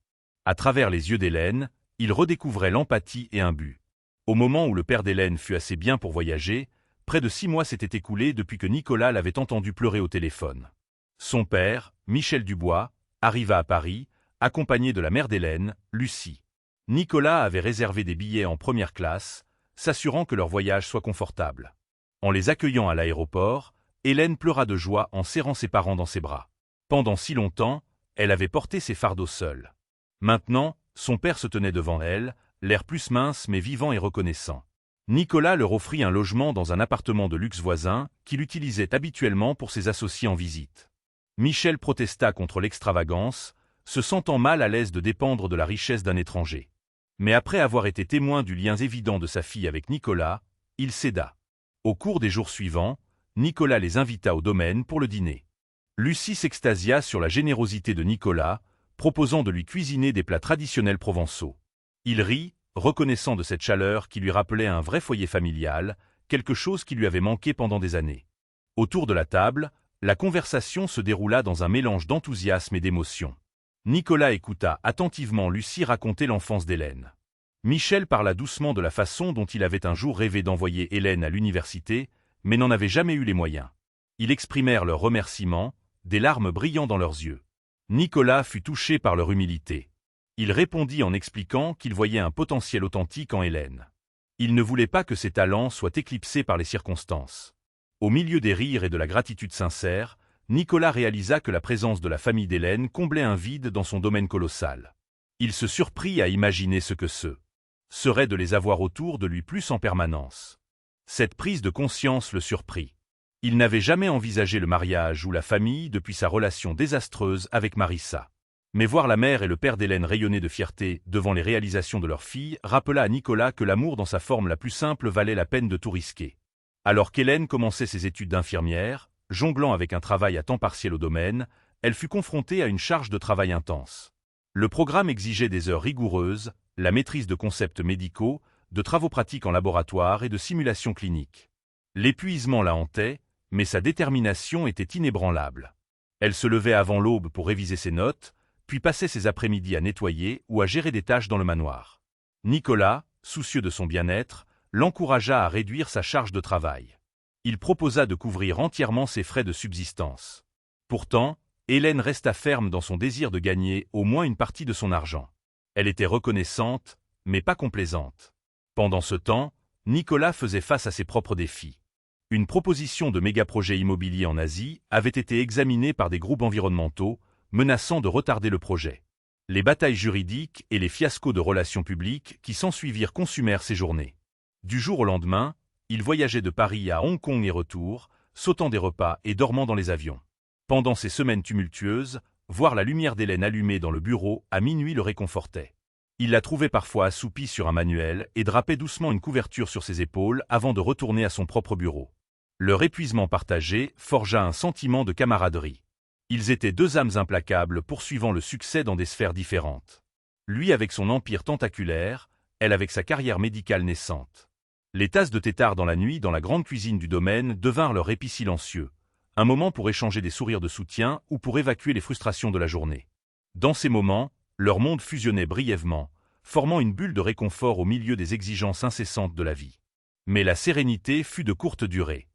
À travers les yeux d'Hélène, il redécouvrait l'empathie et un but. Au moment où le père d'Hélène fut assez bien pour voyager, près de 6 mois s'étaient écoulés depuis que Nicolas l'avait entendu pleurer au téléphone. Son père, Michel Dubois, arriva à Paris, accompagné de la mère d'Hélène, Lucie. Nicolas avait réservé des billets en première classe, s'assurant que leur voyage soit confortable. En les accueillant à l'aéroport, Hélène pleura de joie en serrant ses parents dans ses bras. Pendant si longtemps, elle avait porté ses fardeaux seule. Maintenant, son père se tenait devant elle, l'air plus mince mais vivant et reconnaissant. Nicolas leur offrit un logement dans un appartement de luxe voisin qu'il utilisait habituellement pour ses associés en visite. Michel protesta contre l'extravagance, se sentant mal à l'aise de dépendre de la richesse d'un étranger. Mais après avoir été témoin du lien évident de sa fille avec Nicolas, il céda. Au cours des jours suivants, Nicolas les invita au domaine pour le dîner. Lucie s'extasia sur la générosité de Nicolas, proposant de lui cuisiner des plats traditionnels provençaux. Il rit, reconnaissant de cette chaleur qui lui rappelait un vrai foyer familial, quelque chose qui lui avait manqué pendant des années. Autour de la table, la conversation se déroula dans un mélange d'enthousiasme et d'émotion. Nicolas écouta attentivement Lucie raconter l'enfance d'Hélène. Michel parla doucement de la façon dont il avait un jour rêvé d'envoyer Hélène à l'université, mais n'en avait jamais eu les moyens. Ils exprimèrent leurs remerciements, des larmes brillant dans leurs yeux. Nicolas fut touché par leur humilité. Il répondit en expliquant qu'il voyait un potentiel authentique en Hélène. Il ne voulait pas que ses talents soient éclipsés par les circonstances. Au milieu des rires et de la gratitude sincère, Nicolas réalisa que la présence de la famille d'Hélène comblait un vide dans son domaine colossal. Il se surprit à imaginer ce que ce serait de les avoir autour de lui plus en permanence. Cette prise de conscience le surprit. Il n'avait jamais envisagé le mariage ou la famille depuis sa relation désastreuse avec Marissa. Mais voir la mère et le père d'Hélène rayonner de fierté devant les réalisations de leur fille rappela à Nicolas que l'amour dans sa forme la plus simple valait la peine de tout risquer. Alors qu'Hélène commençait ses études d'infirmière, jonglant avec un travail à temps partiel au domaine, elle fut confrontée à une charge de travail intense. Le programme exigeait des heures rigoureuses, la maîtrise de concepts médicaux, de travaux pratiques en laboratoire et de simulations cliniques. L'épuisement la hantait, mais sa détermination était inébranlable. Elle se levait avant l'aube pour réviser ses notes, puis passait ses après-midi à nettoyer ou à gérer des tâches dans le manoir. Nicolas, soucieux de son bien-être, l'encouragea à réduire sa charge de travail. Il proposa de couvrir entièrement ses frais de subsistance. Pourtant, Hélène resta ferme dans son désir de gagner au moins une partie de son argent. Elle était reconnaissante, mais pas complaisante. Pendant ce temps, Nicolas faisait face à ses propres défis. Une proposition de méga-projet immobilier en Asie avait été examinée par des groupes environnementaux, menaçant de retarder le projet. Les batailles juridiques et les fiascos de relations publiques qui s'ensuivirent consumèrent ses journées. Du jour au lendemain, il voyageait de Paris à Hong Kong et retour, sautant des repas et dormant dans les avions. Pendant ces semaines tumultueuses, voir la lumière d'Hélène allumée dans le bureau à minuit le réconfortait. Il la trouvait parfois assoupie sur un manuel et drapait doucement une couverture sur ses épaules avant de retourner à son propre bureau. Leur épuisement partagé forgea un sentiment de camaraderie. Ils étaient deux âmes implacables poursuivant le succès dans des sphères différentes. Lui avec son empire tentaculaire, elle avec sa carrière médicale naissante. Les tasses de tétard dans la nuit dans la grande cuisine du domaine devinrent leur répit silencieux, un moment pour échanger des sourires de soutien ou pour évacuer les frustrations de la journée. Dans ces moments, leur monde fusionnait brièvement, formant une bulle de réconfort au milieu des exigences incessantes de la vie. Mais la sérénité fut de courte durée.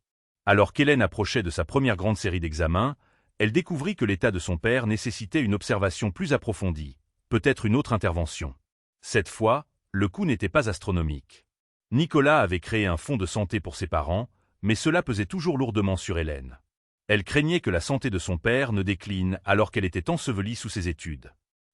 Alors qu'Hélène approchait de sa première grande série d'examens, elle découvrit que l'état de son père nécessitait une observation plus approfondie, peut-être une autre intervention. Cette fois, le coût n'était pas astronomique. Nicolas avait créé un fonds de santé pour ses parents, mais cela pesait toujours lourdement sur Hélène. Elle craignait que la santé de son père ne décline alors qu'elle était ensevelie sous ses études.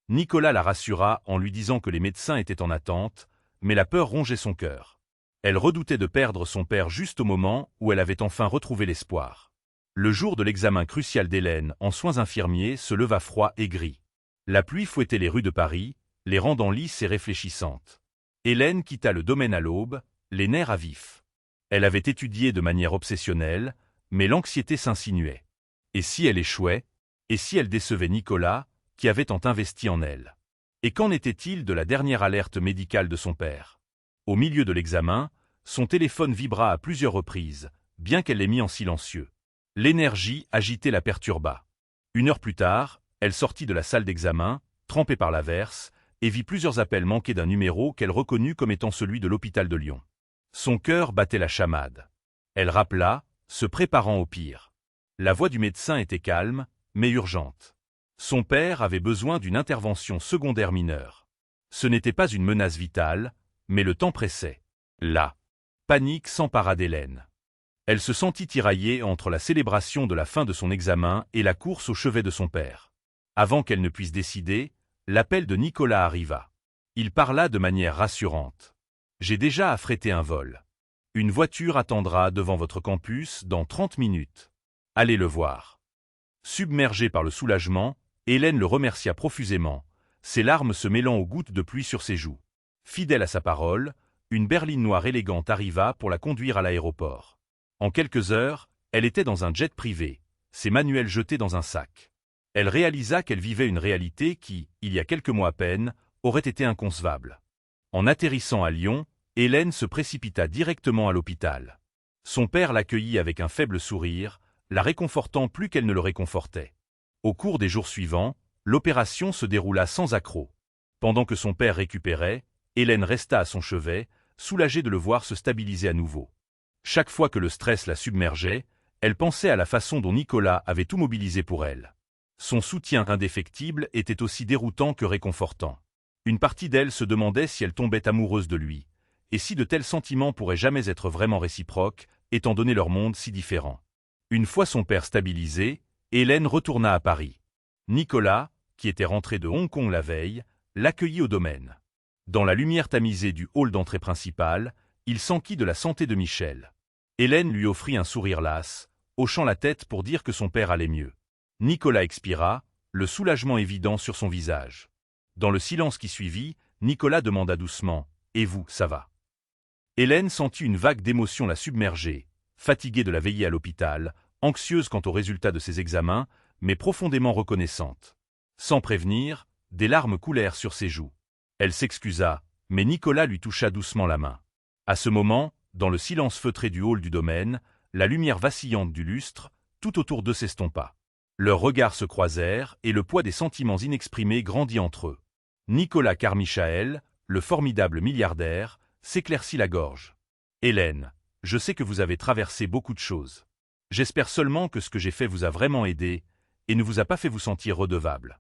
Nicolas la rassura en lui disant que les médecins étaient en attente, mais la peur rongeait son cœur. Elle redoutait de perdre son père juste au moment où elle avait enfin retrouvé l'espoir. Le jour de l'examen crucial d'Hélène en soins infirmiers se leva froid et gris. La pluie fouettait les rues de Paris, les rendant lisses et réfléchissantes. Hélène quitta le domaine à l'aube, les nerfs à vif. Elle avait étudié de manière obsessionnelle, mais l'anxiété s'insinuait. Et si elle échouait? Et si elle décevait Nicolas, qui avait tant investi en elle? Et qu'en était-il de la dernière alerte médicale de son père? Au milieu de l'examen, son téléphone vibra à plusieurs reprises, bien qu'elle l'ait mis en silencieux. L'énergie agitée la perturba. 1 heure plus tard, elle sortit de la salle d'examen, trempée par l'averse, et vit plusieurs appels manqués d'un numéro qu'elle reconnut comme étant celui de l'hôpital de Lyon. Son cœur battait la chamade. Elle rappela, se préparant au pire. La voix du médecin était calme, mais urgente. Son père avait besoin d'une intervention secondaire mineure. Ce n'était pas une menace vitale, mais le temps pressait. La panique s'empara d'Hélène. Elle se sentit tiraillée entre la célébration de la fin de son examen et la course au chevet de son père. Avant qu'elle ne puisse décider, l'appel de Nicolas arriva. Il parla de manière rassurante. « J'ai déjà affrété un vol. Une voiture attendra devant votre campus dans 30 minutes. Allez le voir. » Submergée par le soulagement, Hélène le remercia profusément, ses larmes se mêlant aux gouttes de pluie sur ses joues. Fidèle à sa parole, une berline noire élégante arriva pour la conduire à l'aéroport. En quelques heures, elle était dans un jet privé, ses manuels jetés dans un sac. Elle réalisa qu'elle vivait une réalité qui, il y a quelques mois à peine, aurait été inconcevable. En atterrissant à Lyon, Hélène se précipita directement à l'hôpital. Son père l'accueillit avec un faible sourire, la réconfortant plus qu'elle ne le réconfortait. Au cours des jours suivants, l'opération se déroula sans accroc. Pendant que son père récupérait, Hélène resta à son chevet, soulagée de le voir se stabiliser à nouveau. Chaque fois que le stress la submergeait, elle pensait à la façon dont Nicolas avait tout mobilisé pour elle. Son soutien indéfectible était aussi déroutant que réconfortant. Une partie d'elle se demandait si elle tombait amoureuse de lui, et si de tels sentiments pourraient jamais être vraiment réciproques, étant donné leur monde si différent. Une fois son père stabilisé, Hélène retourna à Paris. Nicolas, qui était rentré de Hong Kong la veille, l'accueillit au domaine. Dans la lumière tamisée du hall d'entrée principale, il s'enquit de la santé de Michel. Hélène lui offrit un sourire las, hochant la tête pour dire que son père allait mieux. Nicolas expira, le soulagement évident sur son visage. Dans le silence qui suivit, Nicolas demanda doucement « Et vous, ça va ?» Hélène sentit une vague d'émotion la submerger, fatiguée de la veillée à l'hôpital, anxieuse quant au résultat de ses examens, mais profondément reconnaissante. Sans prévenir, des larmes coulèrent sur ses joues. Elle s'excusa, mais Nicolas lui toucha doucement la main. À ce moment, dans le silence feutré du hall du domaine, la lumière vacillante du lustre, tout autour d'eux s'estompa. Leurs regards se croisèrent et le poids des sentiments inexprimés grandit entre eux. Nicolas Carmichael, le formidable milliardaire, s'éclaircit la gorge. « Hélène, je sais que vous avez traversé beaucoup de choses. J'espère seulement que ce que j'ai fait vous a vraiment aidé et ne vous a pas fait vous sentir redevable. »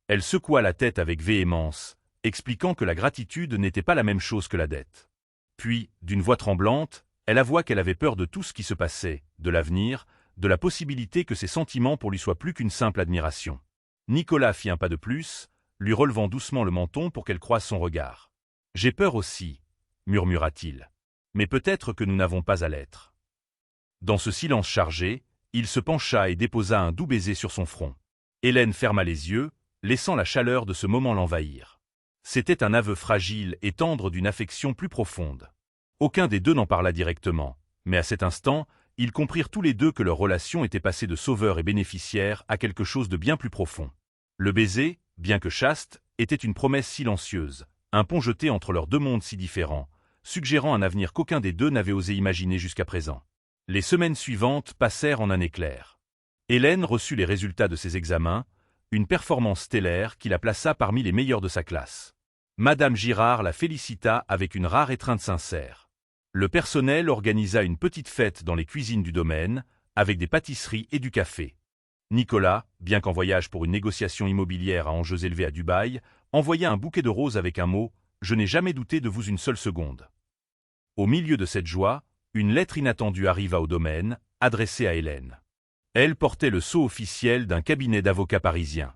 Elle secoua la tête avec véhémence, expliquant que la gratitude n'était pas la même chose que la dette. Puis, d'une voix tremblante, elle avoua qu'elle avait peur de tout ce qui se passait, de l'avenir, de la possibilité que ses sentiments pour lui soient plus qu'une simple admiration. Nicolas fit un pas de plus, lui relevant doucement le menton pour qu'elle croise son regard. « J'ai peur aussi, » murmura-t-il. « Mais peut-être que nous n'avons pas à l'être. » Dans ce silence chargé, il se pencha et déposa un doux baiser sur son front. Hélène ferma les yeux, laissant la chaleur de ce moment l'envahir. C'était un aveu fragile et tendre d'une affection plus profonde. Aucun des deux n'en parla directement, mais à cet instant, ils comprirent tous les deux que leur relation était passée de sauveur et bénéficiaire à quelque chose de bien plus profond. Le baiser, bien que chaste, était une promesse silencieuse, un pont jeté entre leurs deux mondes si différents, suggérant un avenir qu'aucun des deux n'avait osé imaginer jusqu'à présent. Les semaines suivantes passèrent en un éclair. Hélène reçut les résultats de ses examens, une performance stellaire qui la plaça parmi les meilleurs de sa classe. Madame Girard la félicita avec une rare étreinte sincère. Le personnel organisa une petite fête dans les cuisines du domaine, avec des pâtisseries et du café. Nicolas, bien qu'en voyage pour une négociation immobilière à enjeux élevés à Dubaï, envoya un bouquet de roses avec un mot « Je n'ai jamais douté de vous une seule seconde ». Au milieu de cette joie, une lettre inattendue arriva au domaine, adressée à Hélène. Elle portait le sceau officiel d'un cabinet d'avocats parisien.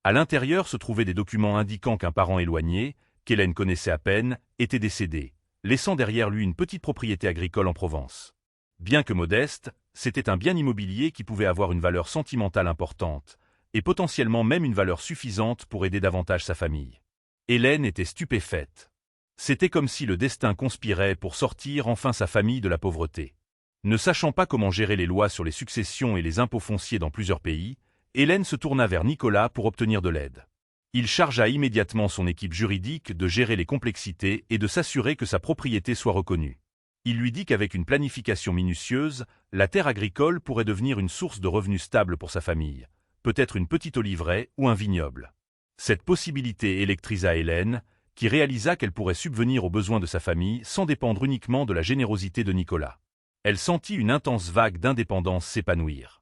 À l'intérieur se trouvaient des documents indiquant qu'un parent éloigné, qu'Hélène connaissait à peine, était décédé, laissant derrière lui une petite propriété agricole en Provence. Bien que modeste, c'était un bien immobilier qui pouvait avoir une valeur sentimentale importante, et potentiellement même une valeur suffisante pour aider davantage sa famille. Hélène était stupéfaite. C'était comme si le destin conspirait pour sortir enfin sa famille de la pauvreté. Ne sachant pas comment gérer les lois sur les successions et les impôts fonciers dans plusieurs pays, Hélène se tourna vers Nicolas pour obtenir de l'aide. Il chargea immédiatement son équipe juridique de gérer les complexités et de s'assurer que sa propriété soit reconnue. Il lui dit qu'avec une planification minutieuse, la terre agricole pourrait devenir une source de revenus stable pour sa famille, peut-être une petite oliveraie ou un vignoble. Cette possibilité électrisa Hélène, qui réalisa qu'elle pourrait subvenir aux besoins de sa famille sans dépendre uniquement de la générosité de Nicolas. Elle sentit une intense vague d'indépendance s'épanouir.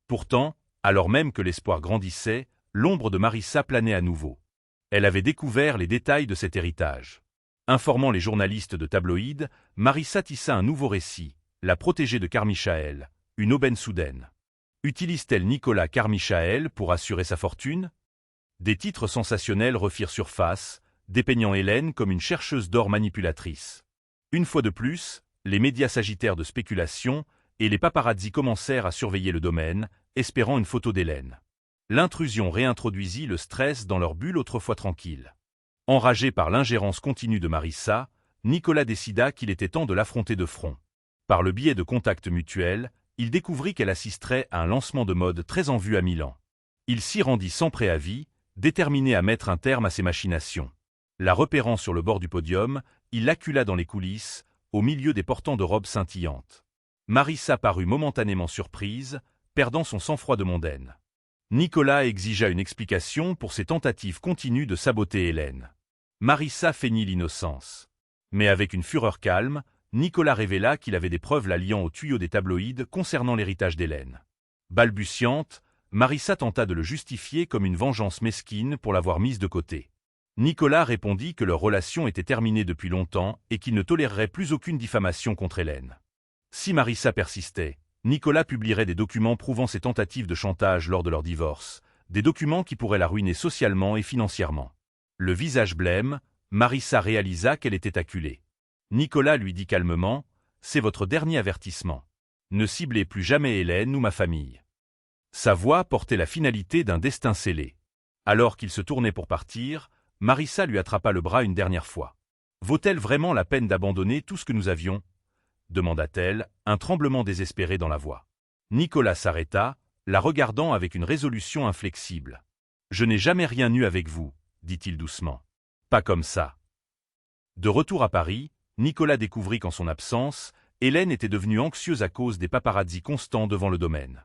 Pourtant, alors même que l'espoir grandissait, l'ombre de Marissa planait à nouveau. Elle avait découvert les détails de cet héritage. Informant les journalistes de tabloïds, Marissa tissa un nouveau récit, la protégée de Carmichael, une aubaine soudaine. Utilise-t-elle Nicolas Carmichael pour assurer sa fortune? Des titres sensationnels refirent surface, dépeignant Hélène comme une chercheuse d'or manipulatrice. Une fois de plus, les médias s'agitèrent de spéculations et les paparazzis commencèrent à surveiller le domaine, espérant une photo d'Hélène. L'intrusion réintroduisit le stress dans leur bulle autrefois tranquille. Enragé par l'ingérence continue de Marissa, Nicolas décida qu'il était temps de l'affronter de front. Par le biais de contacts mutuels, il découvrit qu'elle assisterait à un lancement de mode très en vue à Milan. Il s'y rendit sans préavis, déterminé à mettre un terme à ses machinations. La repérant sur le bord du podium, il l'accula dans les coulisses, au milieu des portants de robes scintillantes. Marissa parut momentanément surprise, perdant son sang-froid de mondaine. Nicolas exigea une explication pour ses tentatives continues de saboter Hélène. Marissa feignit l'innocence. Mais avec une fureur calme, Nicolas révéla qu'il avait des preuves la liant au tuyau des tabloïds concernant l'héritage d'Hélène. Balbutiante, Marissa tenta de le justifier comme une vengeance mesquine pour l'avoir mise de côté. Nicolas répondit que leur relation était terminée depuis longtemps et qu'il ne tolérerait plus aucune diffamation contre Hélène. Si Marissa persistait, Nicolas publierait des documents prouvant ses tentatives de chantage lors de leur divorce, des documents qui pourraient la ruiner socialement et financièrement. Le visage blême, Marissa réalisa qu'elle était acculée. Nicolas lui dit calmement « C'est votre dernier avertissement. Ne ciblez plus jamais Hélène ou ma famille. » Sa voix portait la finalité d'un destin scellé. Alors qu'il se tournait pour partir, Marissa lui attrapa le bras une dernière fois. « Vaut-elle vraiment la peine d'abandonner tout ce que nous avions ?» demanda-t-elle, un tremblement désespéré dans la voix. Nicolas s'arrêta, la regardant avec une résolution inflexible. « Je n'ai jamais rien eu avec vous, » dit-il doucement. « Pas comme ça. » De retour à Paris, Nicolas découvrit qu'en son absence, Hélène était devenue anxieuse à cause des paparazzis constants devant le domaine.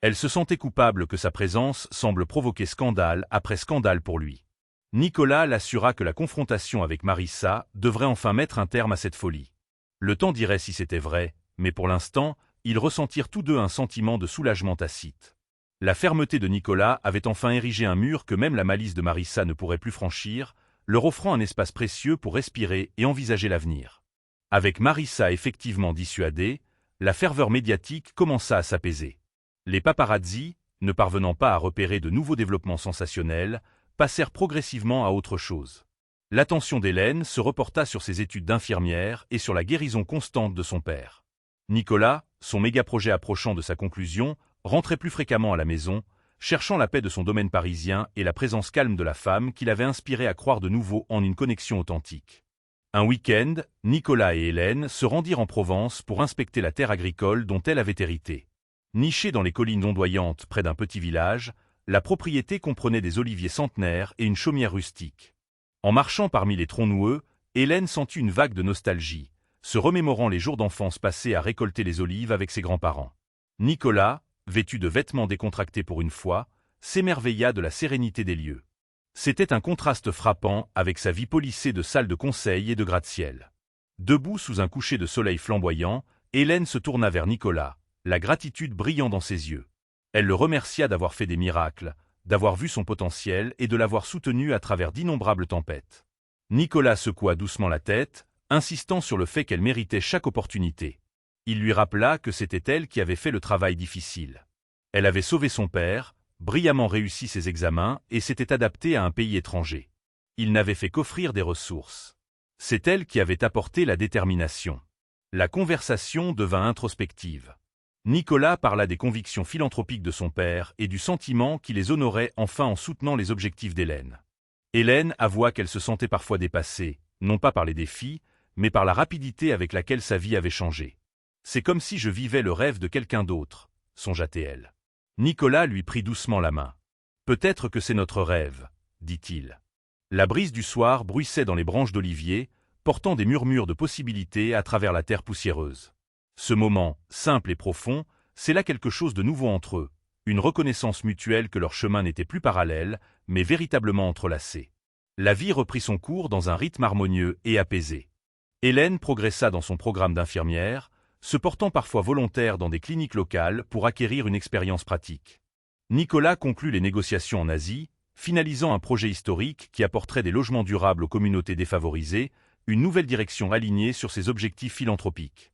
Elle se sentait coupable que sa présence semble provoquer scandale après scandale pour lui. Nicolas l'assura que la confrontation avec Marissa devrait enfin mettre un terme à cette folie. Le temps dirait si c'était vrai, mais pour l'instant, ils ressentirent tous deux un sentiment de soulagement tacite. La fermeté de Nicolas avait enfin érigé un mur que même la malice de Marissa ne pourrait plus franchir, leur offrant un espace précieux pour respirer et envisager l'avenir. Avec Marissa effectivement dissuadée, la ferveur médiatique commença à s'apaiser. Les paparazzis, ne parvenant pas à repérer de nouveaux développements sensationnels, passèrent progressivement à autre chose. L'attention d'Hélène se reporta sur ses études d'infirmière et sur la guérison constante de son père. Nicolas, son méga-projet approchant de sa conclusion, rentrait plus fréquemment à la maison, cherchant la paix de son domaine parisien et la présence calme de la femme qui l'avait inspiré à croire de nouveau en une connexion authentique. Un week-end, Nicolas et Hélène se rendirent en Provence pour inspecter la terre agricole dont elle avait hérité. Nichée dans les collines ondoyantes près d'un petit village, la propriété comprenait des oliviers centenaires et une chaumière rustique. En marchant parmi les troncs noueux, Hélène sentit une vague de nostalgie, se remémorant les jours d'enfance passés à récolter les olives avec ses grands-parents. Nicolas, vêtu de vêtements décontractés pour une fois, s'émerveilla de la sérénité des lieux. C'était un contraste frappant avec sa vie polissée de salles de conseil et de gratte-ciel. Debout sous un coucher de soleil flamboyant, Hélène se tourna vers Nicolas, la gratitude brillant dans ses yeux. Elle le remercia d'avoir fait des miracles, d'avoir vu son potentiel et de l'avoir soutenu à travers d'innombrables tempêtes. Nicolas secoua doucement la tête, insistant sur le fait qu'elle méritait chaque opportunité. Il lui rappela que c'était elle qui avait fait le travail difficile. Elle avait sauvé son père, brillamment réussi ses examens et s'était adaptée à un pays étranger. Il n'avait fait qu'offrir des ressources. C'est elle qui avait apporté la détermination. La conversation devint introspective. Nicolas parla des convictions philanthropiques de son père et du sentiment qui les honorait enfin en soutenant les objectifs d'Hélène. Hélène avoua qu'elle se sentait parfois dépassée, non pas par les défis, mais par la rapidité avec laquelle sa vie avait changé. C'est comme si je vivais le rêve de quelqu'un d'autre, songea-t-elle. Nicolas lui prit doucement la main. Peut-être que c'est notre rêve, dit-il. La brise du soir bruissait dans les branches d'olivier, portant des murmures de possibilités à travers la terre poussiéreuse. Ce moment, simple et profond, scella quelque chose de nouveau entre eux, une reconnaissance mutuelle que leurs chemins n'étaient plus parallèles, mais véritablement entrelacés. La vie reprit son cours dans un rythme harmonieux et apaisé. Hélène progressa dans son programme d'infirmière, se portant parfois volontaire dans des cliniques locales pour acquérir une expérience pratique. Nicolas conclut les négociations en Asie, finalisant un projet historique qui apporterait des logements durables aux communautés défavorisées, une nouvelle direction alignée sur ses objectifs philanthropiques.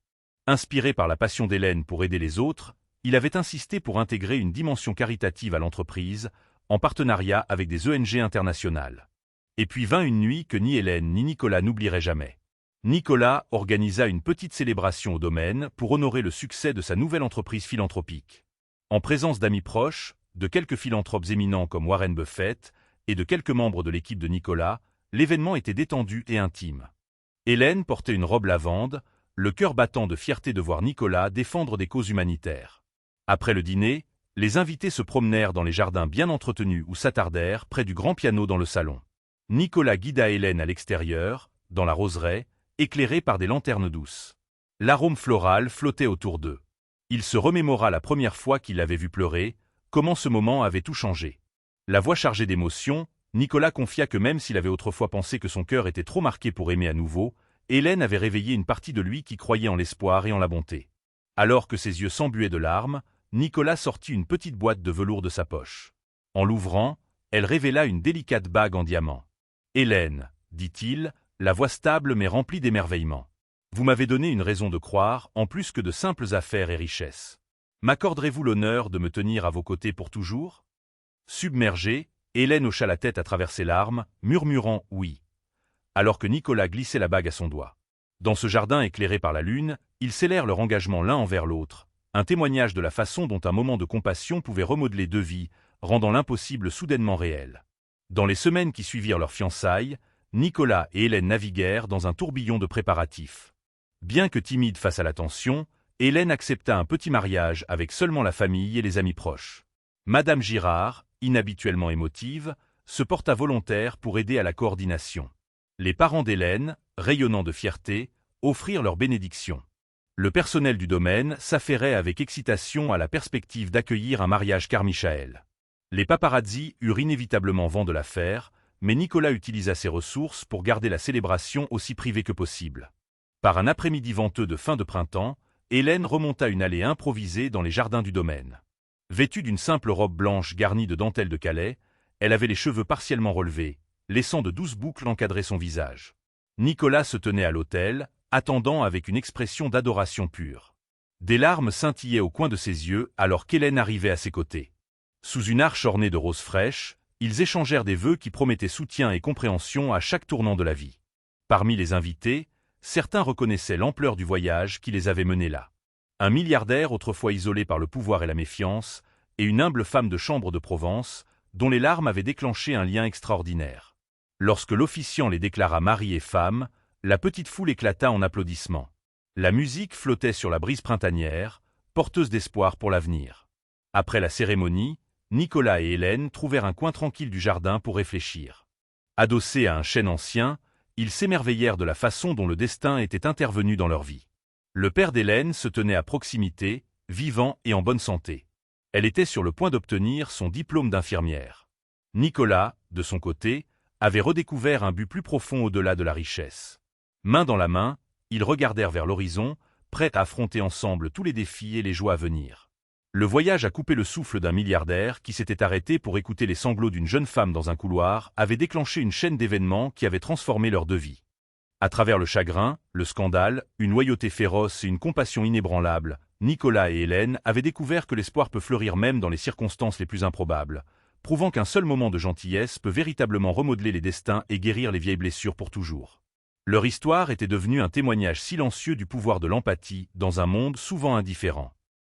Inspiré par la passion d'Hélène pour aider les autres, il avait insisté pour intégrer une dimension caritative à l'entreprise, en partenariat avec des ONG internationales. Et puis vint une nuit que ni Hélène ni Nicolas n'oublieraient jamais. Nicolas organisa une petite célébration au domaine pour honorer le succès de sa nouvelle entreprise philanthropique. En présence d'amis proches, de quelques philanthropes éminents comme Warren Buffett et de quelques membres de l'équipe de Nicolas, l'événement était détendu et intime. Hélène portait une robe lavande, le cœur battant de fierté de voir Nicolas défendre des causes humanitaires. Après le dîner, les invités se promenèrent dans les jardins bien entretenus ou s'attardèrent près du grand piano dans le salon. Nicolas guida Hélène à l'extérieur, dans la roseraie, éclairée par des lanternes douces. L'arôme floral flottait autour d'eux. Il se remémora la première fois qu'il l'avait vue pleurer, comment ce moment avait tout changé. La voix chargée d'émotion, Nicolas confia que même s'il avait autrefois pensé que son cœur était trop marqué pour aimer à nouveau, Hélène avait réveillé une partie de lui qui croyait en l'espoir et en la bonté. Alors que ses yeux s'embuaient de larmes, Nicolas sortit une petite boîte de velours de sa poche. En l'ouvrant, elle révéla une délicate bague en diamant. « Hélène, dit-il, la voix stable mais remplie d'émerveillement. Vous m'avez donné une raison de croire, en plus que de simples affaires et richesses. M'accorderez-vous l'honneur de me tenir à vos côtés pour toujours ?» Submergée, Hélène hocha la tête à travers ses larmes, murmurant « oui », alors que Nicolas glissait la bague à son doigt. Dans ce jardin éclairé par la lune, ils scellèrent leur engagement l'un envers l'autre, un témoignage de la façon dont un moment de compassion pouvait remodeler deux vies, rendant l'impossible soudainement réel. Dans les semaines qui suivirent leur fiançailles, Nicolas et Hélène naviguèrent dans un tourbillon de préparatifs. Bien que timide face à la tension, Hélène accepta un petit mariage avec seulement la famille et les amis proches. Madame Girard, inhabituellement émotive, se porta volontaire pour aider à la coordination. Les parents d'Hélène, rayonnant de fierté, offrirent leur bénédiction. Le personnel du domaine s'affairait avec excitation à la perspective d'accueillir un mariage Carmichael. Les paparazzi eurent inévitablement vent de l'affaire, mais Nicolas utilisa ses ressources pour garder la célébration aussi privée que possible. Par un après-midi venteux de fin de printemps, Hélène remonta une allée improvisée dans les jardins du domaine. Vêtue d'une simple robe blanche garnie de dentelle de Calais, elle avait les cheveux partiellement relevés, laissant de douces boucles encadrer son visage. Nicolas se tenait à l'autel, attendant avec une expression d'adoration pure. Des larmes scintillaient au coin de ses yeux alors qu'Hélène arrivait à ses côtés. Sous une arche ornée de roses fraîches, ils échangèrent des vœux qui promettaient soutien et compréhension à chaque tournant de la vie. Parmi les invités, certains reconnaissaient l'ampleur du voyage qui les avait menés là. Un milliardaire autrefois isolé par le pouvoir et la méfiance, et une humble femme de chambre de Provence, dont les larmes avaient déclenché un lien extraordinaire. Lorsque l'officiant les déclara mari et femme, la petite foule éclata en applaudissements. La musique flottait sur la brise printanière, porteuse d'espoir pour l'avenir. Après la cérémonie, Nicolas et Hélène trouvèrent un coin tranquille du jardin pour réfléchir. Adossés à un chêne ancien, ils s'émerveillèrent de la façon dont le destin était intervenu dans leur vie. Le père d'Hélène se tenait à proximité, vivant et en bonne santé. Elle était sur le point d'obtenir son diplôme d'infirmière. Nicolas, de son côté, avait redécouvert un but plus profond au-delà de la richesse. Main dans la main, ils regardèrent vers l'horizon, prêts à affronter ensemble tous les défis et les joies à venir. Le voyage a coupé le souffle d'un milliardaire qui s'était arrêté pour écouter les sanglots d'une jeune femme dans un couloir avait déclenché une chaîne d'événements qui avaient transformé leurs deux vies. À travers le chagrin, le scandale, une loyauté féroce et une compassion inébranlable, Nicolas et Hélène avaient découvert que l'espoir peut fleurir même dans les circonstances les plus improbables, prouvant qu'un seul moment de gentillesse peut véritablement remodeler les destins et guérir les vieilles blessures pour toujours. Leur histoire était devenue un témoignage silencieux du pouvoir de l'empathie dans un monde souvent indifférent.